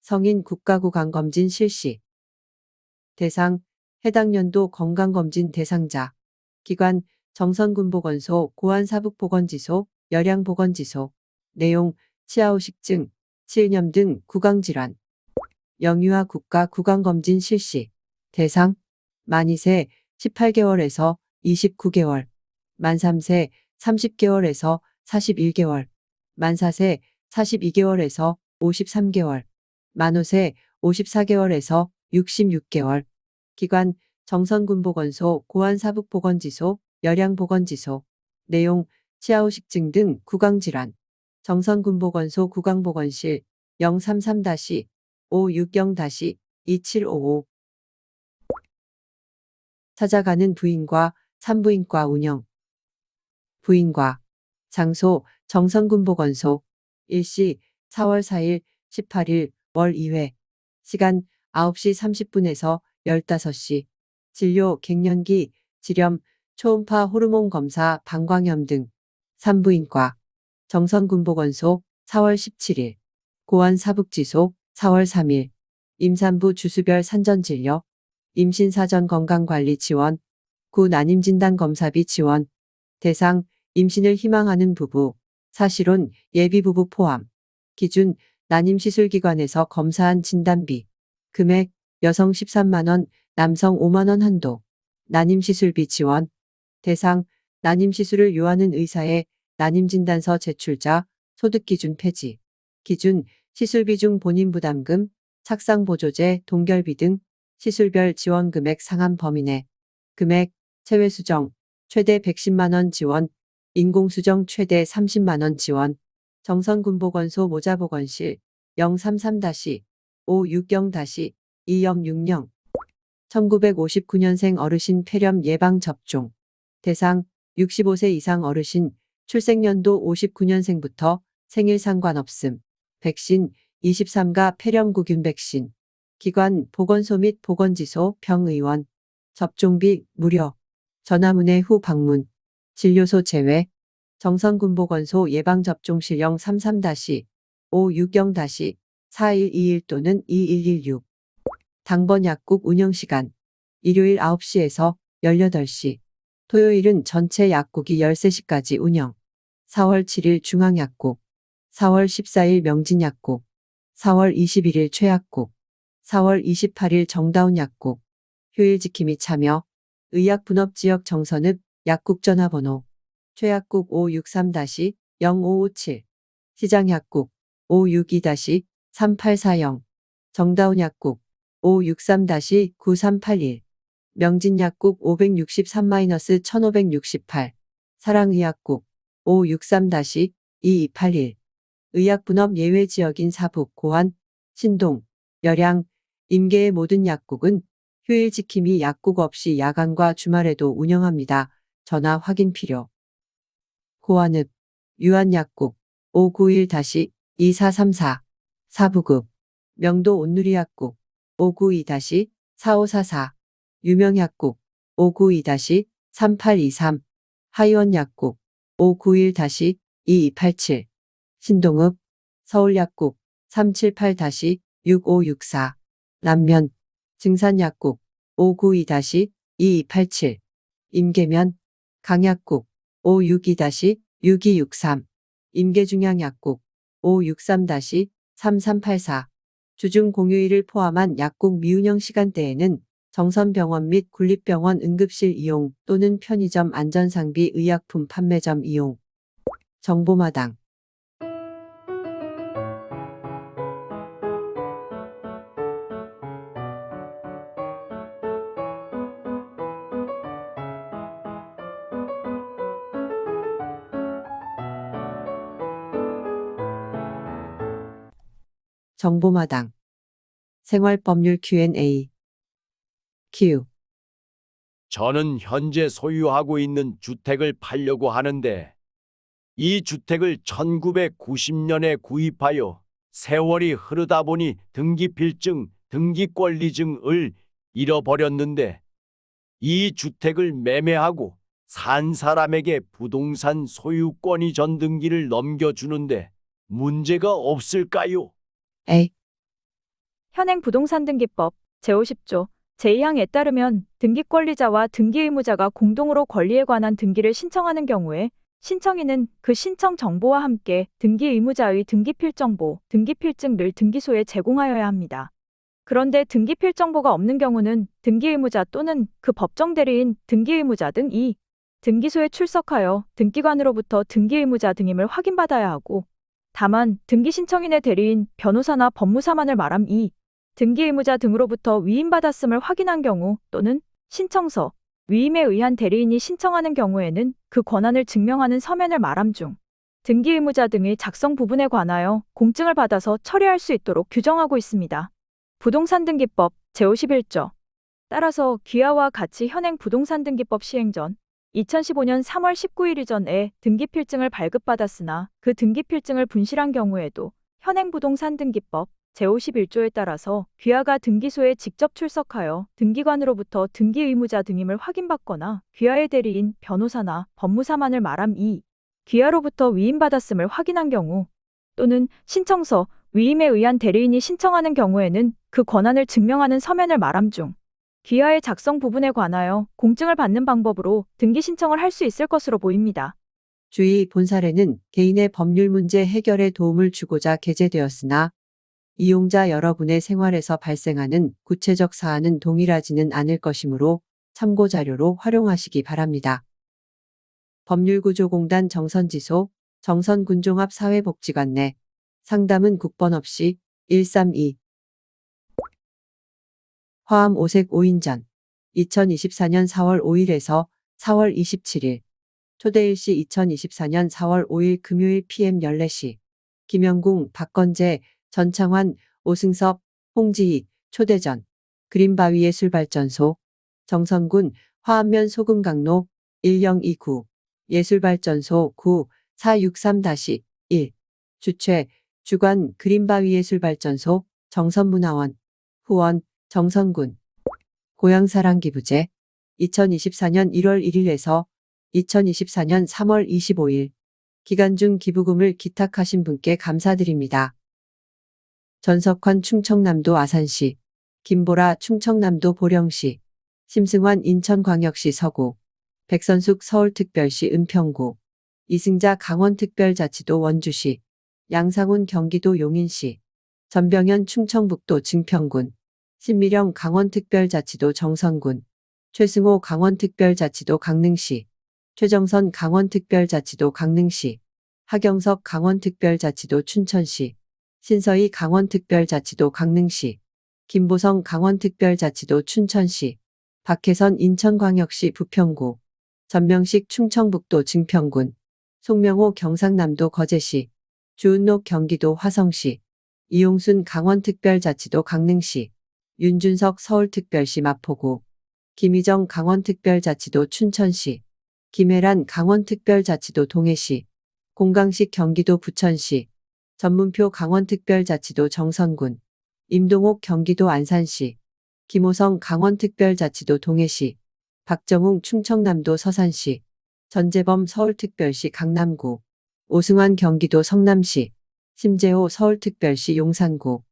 성인 국가구강검진 실시. 대상 해당 연도 건강검진 대상자. 기관 정선군보건소 고안사북보건지소 열양보건지소. 내용 치아후식증, 치은염 등 구강질환. 영유아 국가구강검진 실시. 대상 만 2세 18개월에서 29개월, 만 3세 30개월에서 41개월, 만 4세 42개월에서 53개월, 만호세 54개월에서 66개월. 기관 정선군보건소, 고안사북보건지소, 열양보건지소. 내용 치아후식증 등 구강질환. 정선군보건소 구강보건실 033-560-2755. 찾아가는 부인과 산부인과 운영. 부인과 장소 정선군보건소. 일시 4월 4일 18일 월 2회. 시간 9시 30분에서 15시. 진료 갱년기, 질염, 초음파 호르몬 검사, 방광염 등. 산부인과 정선군보건소 4월 17일. 고안사북지소 4월 3일. 임산부 주수별 산전진료. 임신사전 건강관리 지원. 구 난임진단검사비 지원. 대상 임신을 희망하는 부부. 사실혼 예비부부 포함. 기준 난임시술기관에서 검사한 진단비. 금액 여성 13만원, 남성 5만원 한도. 난임시술비 지원. 대상 난임시술을 요하는 의사의 난임진단서 제출자, 소득기준 폐지. 기준 시술비 중 본인부담금, 착상보조제, 동결비 등 시술별 지원금액 상한 범위 내. 금액 체외수정 최대 110만원 지원. 인공수정 최대 30만원 지원. 정선군보건소 모자보건실 033-560-2060. 1959년생 어르신 폐렴 예방접종. 대상 65세 이상 어르신, 출생연도 59년생부터 생일 상관없음. 백신 23가 폐렴구균 백신. 기관 보건소 및 보건지소 병의원. 접종비 무료. 전화문의 후 방문. 진료소 제외. 정선군보건소 예방접종실 033-560-4121 또는 2116. 당번 약국 운영시간. 일요일 9시에서 18시. 토요일은 전체 약국이 13시까지 운영. 4월 7일 중앙약국. 4월 14일 명진약국. 4월 21일 최약국. 4월 28일 정다운 약국. 휴일지킴이 참여. 의약분업지역 정선읍 약국 전화번호. 최약국 563-0557. 시장약국 562-3840. 정다운약국 563-9381. 명진약국 563-1568. 사랑의약국 563-2281. 의약분업 예외지역인 사북, 고안, 신동, 열양, 임계의 모든 약국은 휴일지킴이 약국 없이 야간과 주말에도 운영합니다. 전화 확인 필요. 고안읍, 유한약국 591-2434. 사부급, 명도 온누리약국 592-4544. 유명약국 592-3823. 하이원약국 591-2287. 신동읍, 서울약국 378-6564. 남면, 증산약국 592-2287. 임계면, 강약국 562-6263. 임계중양약국 563-3384. 주중 공휴일을 포함한 약국 미운영 시간대에는 정선병원 및 국립병원 응급실 이용 또는 편의점 안전상비 의약품 판매점 이용. 정보마당. 정보마당. 생활법률 Q&A. Q. 저는 현재 소유하고 있는 주택을 팔려고 하는데 이 주택을 1990년에 구입하여 세월이 흐르다 보니 등기필증, 등기권리증을 잃어버렸는데 이 주택을 매매하고 산 사람에게 부동산 소유권이 전등기를 넘겨주는데 문제가 없을까요? A. 현행 부동산 등기법 제50조 제2항에 따르면 등기권리자와 등기의무자가 공동으로 권리에 관한 등기를 신청하는 경우에 신청인은 그 신청 정보와 함께 등기의무자의 등기필정보, 등기필증을 등기소에 제공하여야 합니다. 그런데 등기필정보가 없는 경우는 등기의무자 또는 그 법정 대리인, 등기의무자 등이 등기소에 출석하여 등기관으로부터 등기의무자 등임을 확인받아야 하고, 다만 등기 신청인의 대리인, 변호사나 법무사만을 말함. 2. 등기 의무자 등으로부터 위임받았음을 확인한 경우 또는 신청서, 위임에 의한 대리인이 신청하는 경우에는 그 권한을 증명하는 서면을 말함 중. 등기 의무자 등의 작성 부분에 관하여 공증을 받아서 처리할 수 있도록 규정하고 있습니다. 부동산 등기법 제51조. 따라서 귀하와 같이 현행 부동산 등기법 시행 전 2015년 3월 19일 이전에 등기 필증을 발급받았으나 그 등기 필증을 분실한 경우에도 현행 부동산 등기법 제51조에 따라서 귀하가 등기소에 직접 출석하여 등기관으로부터 등기 의무자 등임을 확인받거나 귀하의 대리인, 변호사나 법무사만을 말함. 2. 귀하로부터 위임받았음을 확인한 경우 또는 신청서, 위임에 의한 대리인이 신청하는 경우에는 그 권한을 증명하는 서면을 말함 중. 귀하의 작성 부분에 관하여 공증을 받는 방법으로 등기 신청을 할 수 있을 것으로 보입니다. 주의 본사례는 개인의 법률 문제 해결에 도움을 주고자 게재되었으나 이용자 여러분의 생활에서 발생하는 구체적 사안은 동일하지는 않을 것이므로 참고자료로 활용하시기 바랍니다. 법률구조공단 정선지소, 정선군종합사회복지관 내 상담은 국번 없이 132 화암 오색 5인전 2024년 4월 5일에서 4월 27일 초대일시 2024년 4월 5일 금요일 PM 14시 김영궁, 박건재, 전창환, 오승섭, 홍지희, 초대전 그린바위예술발전소 정선군 화암면 소금강로 1029 예술발전소 9463-1 주최 주관 그린바위예술발전소 정선문화원 후원 정선군 고향사랑기부제 2024년 1월 1일에서 2024년 3월 25일 기간 중 기부금을 기탁하신 분께 감사드립니다. 전석환 충청남도 아산시, 김보라 충청남도 보령시, 심승환 인천광역시 서구, 백선숙 서울특별시 은평구, 이승자 강원특별자치도 원주시, 양상훈 경기도 용인시, 전병현 충청북도 증평군, 신미령 강원특별자치도 정선군, 최승호 강원특별자치도 강릉시, 최정선 강원특별자치도 강릉시, 하경석 강원특별자치도 춘천시, 신서희 강원특별자치도 강릉시, 김보성 강원특별자치도 춘천시, 박혜선 인천광역시 부평구, 전명식 충청북도 증평군, 송명호 경상남도 거제시, 주은록 경기도 화성시, 이용순 강원특별자치도 강릉시, 윤준석 서울특별시 마포구, 김희정 강원특별자치도 춘천시, 김혜란 강원특별자치도 동해시, 공강식 경기도 부천시, 전문표 강원특별자치도 정선군, 임동옥 경기도 안산시, 김호성 강원특별자치도 동해시, 박정웅 충청남도 서산시, 전재범 서울특별시 강남구, 오승환 경기도 성남시, 심재호 서울특별시 용산구,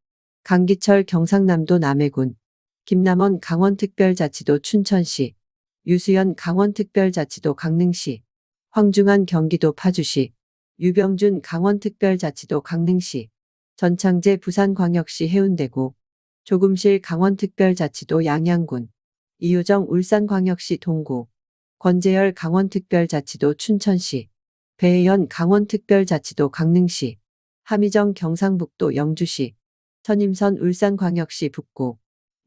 강기철 경상남도 남해군, 김남원 강원특별자치도 춘천시, 유수연 강원특별자치도 강릉시, 황중한 경기도 파주시, 유병준 강원특별자치도 강릉시, 전창재 부산광역시 해운대구, 조금실 강원특별자치도 양양군, 이효정 울산광역시 동구, 권재열 강원특별자치도 춘천시, 배혜연 강원특별자치도 강릉시, 함희정 경상북도 영주시, 천임선 울산광역시 북구,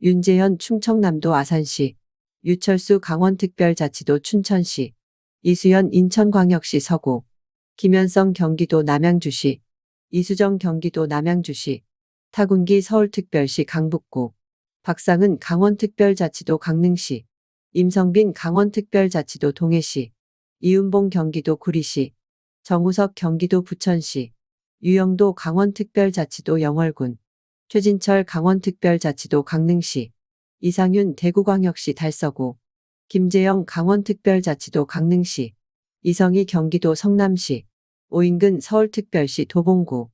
윤재현 충청남도 아산시, 유철수 강원특별자치도 춘천시, 이수연 인천광역시 서구, 김현성 경기도 남양주시, 이수정 경기도 남양주시, 타군기 서울특별시 강북구, 박상은 강원특별자치도 강릉시, 임성빈 강원특별자치도 동해시, 이은봉 경기도 구리시, 정우석 경기도 부천시, 유영도 강원특별자치도 영월군, 최진철 강원특별자치도 강릉시, 이상윤 대구광역시 달서구, 김재영 강원특별자치도 강릉시, 이성희 경기도 성남시, 오인근 서울특별시 도봉구,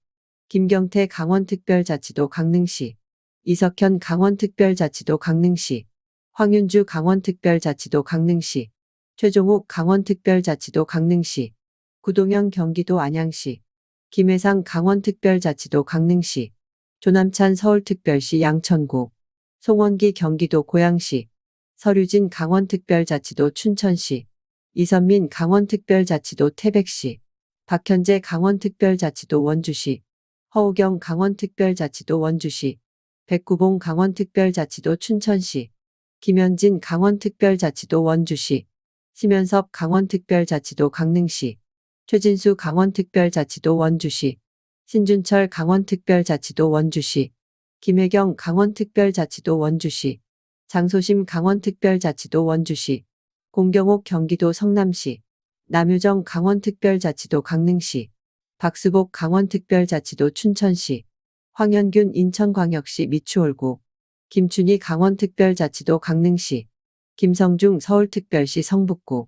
김경태 강원특별자치도 강릉시, 이석현 강원특별자치도 강릉시, 황윤주 강원특별자치도 강릉시, 최종욱 강원특별자치도 강릉시, 구동현 경기도 안양시, 김혜상 강원특별자치도 강릉시, 조남찬 서울특별시 양천구, 송원기 경기도 고양시, 서류진 강원특별자치도 춘천시, 이선민 강원특별자치도 태백시, 박현재 강원특별자치도 원주시, 허우경 강원특별자치도 원주시, 백구봉 강원특별자치도 춘천시, 김현진 강원특별자치도 원주시, 심연섭 강원특별자치도 강릉시, 최진수 강원특별자치도 원주시, 신준철 강원특별자치도 원주시, 김혜경 강원특별자치도 원주시, 장소심 강원특별자치도 원주시, 공경옥 경기도 성남시, 남유정 강원특별자치도 강릉시, 박수복 강원특별자치도 춘천시, 황현균 인천광역시 미추홀구, 김춘희 강원특별자치도 강릉시, 김성중 서울특별시 성북구,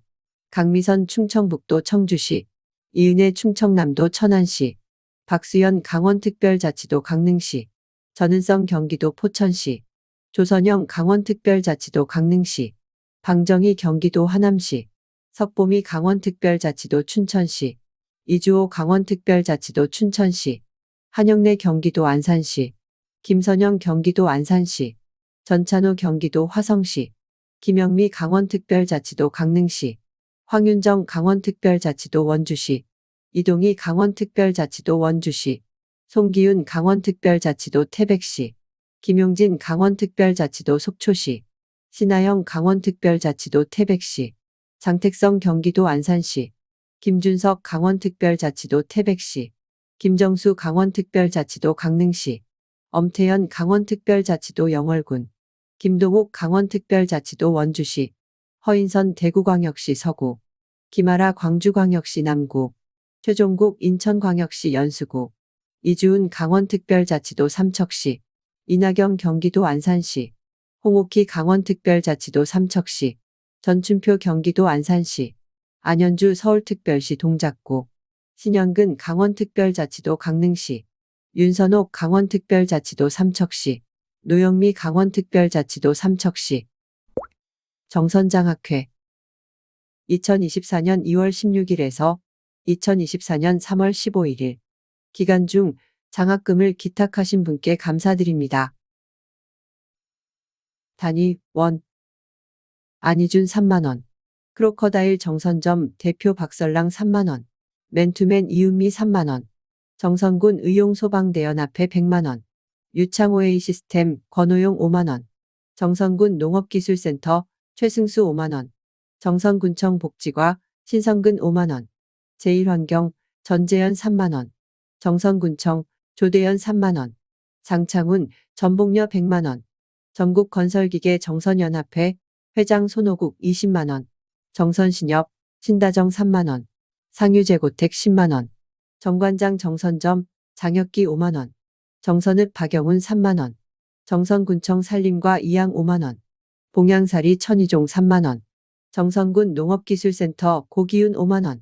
강미선 충청북도 청주시, 이은혜 충청남도 천안시, 박수연 강원특별자치도 강릉시, 전은성 경기도 포천시, 조선영 강원특별자치도 강릉시, 방정희 경기도 하남시, 석보미 강원특별자치도 춘천시, 이주호 강원특별자치도 춘천시, 한영래 경기도 안산시, 김선영 경기도 안산시, 전찬호 경기도 화성시, 김영미 강원특별자치도 강릉시, 황윤정 강원특별자치도 원주시, 이동희 강원특별자치도 원주시, 송기윤 강원특별자치도 태백시, 김용진 강원특별자치도 속초시, 신하영 강원특별자치도 태백시, 장택성 경기도 안산시, 김준석 강원특별자치도 태백시, 김정수 강원특별자치도 강릉시, 엄태현 강원특별자치도 영월군, 김동욱 강원특별자치도 원주시, 허인선 대구광역시 서구, 김아라 광주광역시 남구, 최종국 인천광역시 연수구, 이주은 강원특별자치도 삼척시, 이나경 경기도 안산시, 홍옥희 강원특별자치도 삼척시, 전춘표 경기도 안산시, 안현주 서울특별시 동작구, 신현근 강원특별자치도 강릉시, 윤선옥 강원특별자치도 삼척시, 노영미 강원특별자치도 삼척시. 정선장학회 2024년 2월 16일에서 2024년 3월 15일 기간 중 장학금을 기탁하신 분께 감사드립니다. 단위 1. 안희준 3만원, 크로커다일 정선점 대표 박설랑 3만원, 맨투맨 이은미 3만원, 정선군 의용소방대연합회 100만원, 유창호에이 시스템 권호용 5만원, 정선군 농업기술센터 최승수 5만원, 정선군청 복지과 신성근 5만원, 제1환경 전재현 3만원, 정선군청 조대현 3만원, 장창훈 전복녀 100만원, 전국건설기계 정선연합회 회장 손호국 20만원, 정선신협 신다정 3만원, 상유재고택 10만원, 정관장 정선점 장혁기 5만원, 정선읍 박영훈 3만원, 정선군청 산림과 이양 5만원, 봉양사리 천희종 3만원, 정선군 농업기술센터 고기윤 5만원,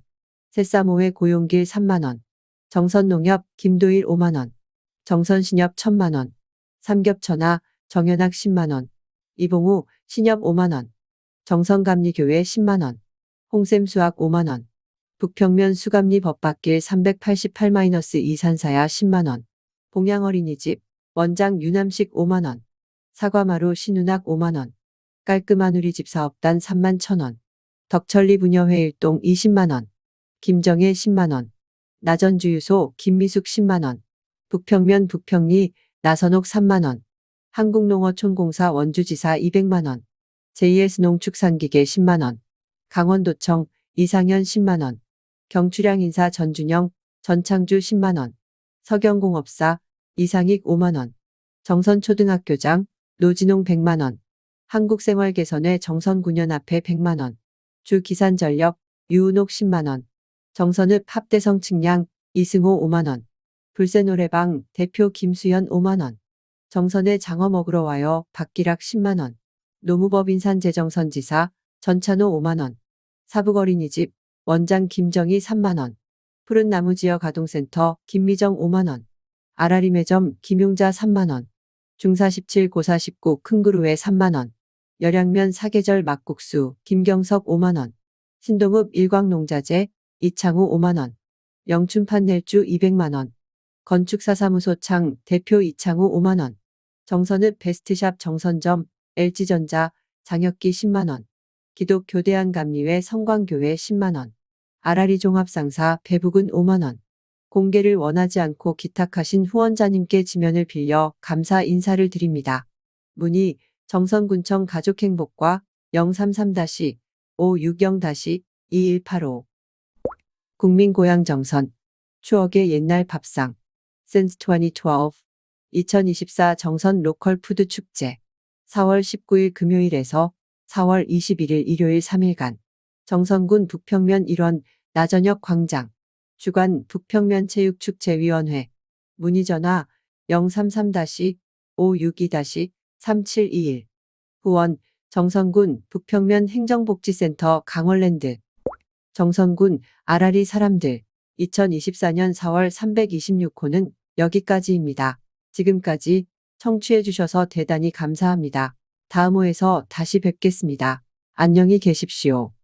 새사모회 고용길 3만원, 정선농협 김도일 5만원, 정선신협 1000만원, 삼겹천하 정연학 10만원, 이봉우 신협 5만원, 정선감리교회 10만원, 홍샘수학 5만원, 북평면 수감리 법밭길 388-2 산사야 10만원, 봉양어린이집 원장 유남식 5만원, 사과마루 신운학 5만원, 깔끔한 우리집 사업단 3만 1,000원, 덕천리 부녀회 일동 20만원, 김정혜 10만원, 나전주유소 김미숙 10만원, 북평면 북평리 나선옥 3만원, 한국농어촌공사 원주지사 200만원, JS 농축산기계 10만원, 강원도청 이상현 10만원, 경추량인사 전준영, 전창주 10만원, 서경공업사 이상익 5만원, 정선초등학교장 노진홍 100만원, 한국생활개선회 정선군연합회 100만원, 주기산전력 유은옥 10만원, 정선읍 합대성 측량 이승호 5만원, 불새노래방 대표 김수연 5만원, 정선회 장어 먹으러 와요 박기락 10만원, 노무법인산 재정선지사 전찬호 5만원, 사북어린이집 원장 김정희 3만원, 푸른나무지역 아동센터 김미정 5만원, 아라리 매점 김용자 3만원, 중사 17 고사 19 큰그루회 3만원, 열양면 사계절 막국수 김경석 5만원, 신동읍 일광농자재 이창우 5만원, 영춘판넬주 200만원, 건축사사무소 창 대표 이창우 5만원, 정선읍 베스트샵 정선점 LG전자 장혁기 10만원, 기독교대안감리회 성광교회 10만원, 아라리 종합상사 배북은 5만 원. 공개를 원하지 않고 기탁하신 후원자님께 지면을 빌려 감사 인사를 드립니다. 문의 정선군청 가족행복과 033-560-2185 국민고향 정선 추억의 옛날 밥상 Since 2012 2024 정선 로컬 푸드 축제 4월 19일 금요일에서 4월 21일 일요일 3일간 정선군 북평면 일원 나저녁 광장 주간 북평면 체육축제위원회 문의 전화 033-562-3721 후원 정선군 북평면 행정복지센터 강원랜드 정선군 아라리 사람들 2024년 4월 326호는 여기까지입니다. 지금까지 청취해 주셔서 대단히 감사합니다. 다음 호에서 다시 뵙겠습니다. 안녕히 계십시오.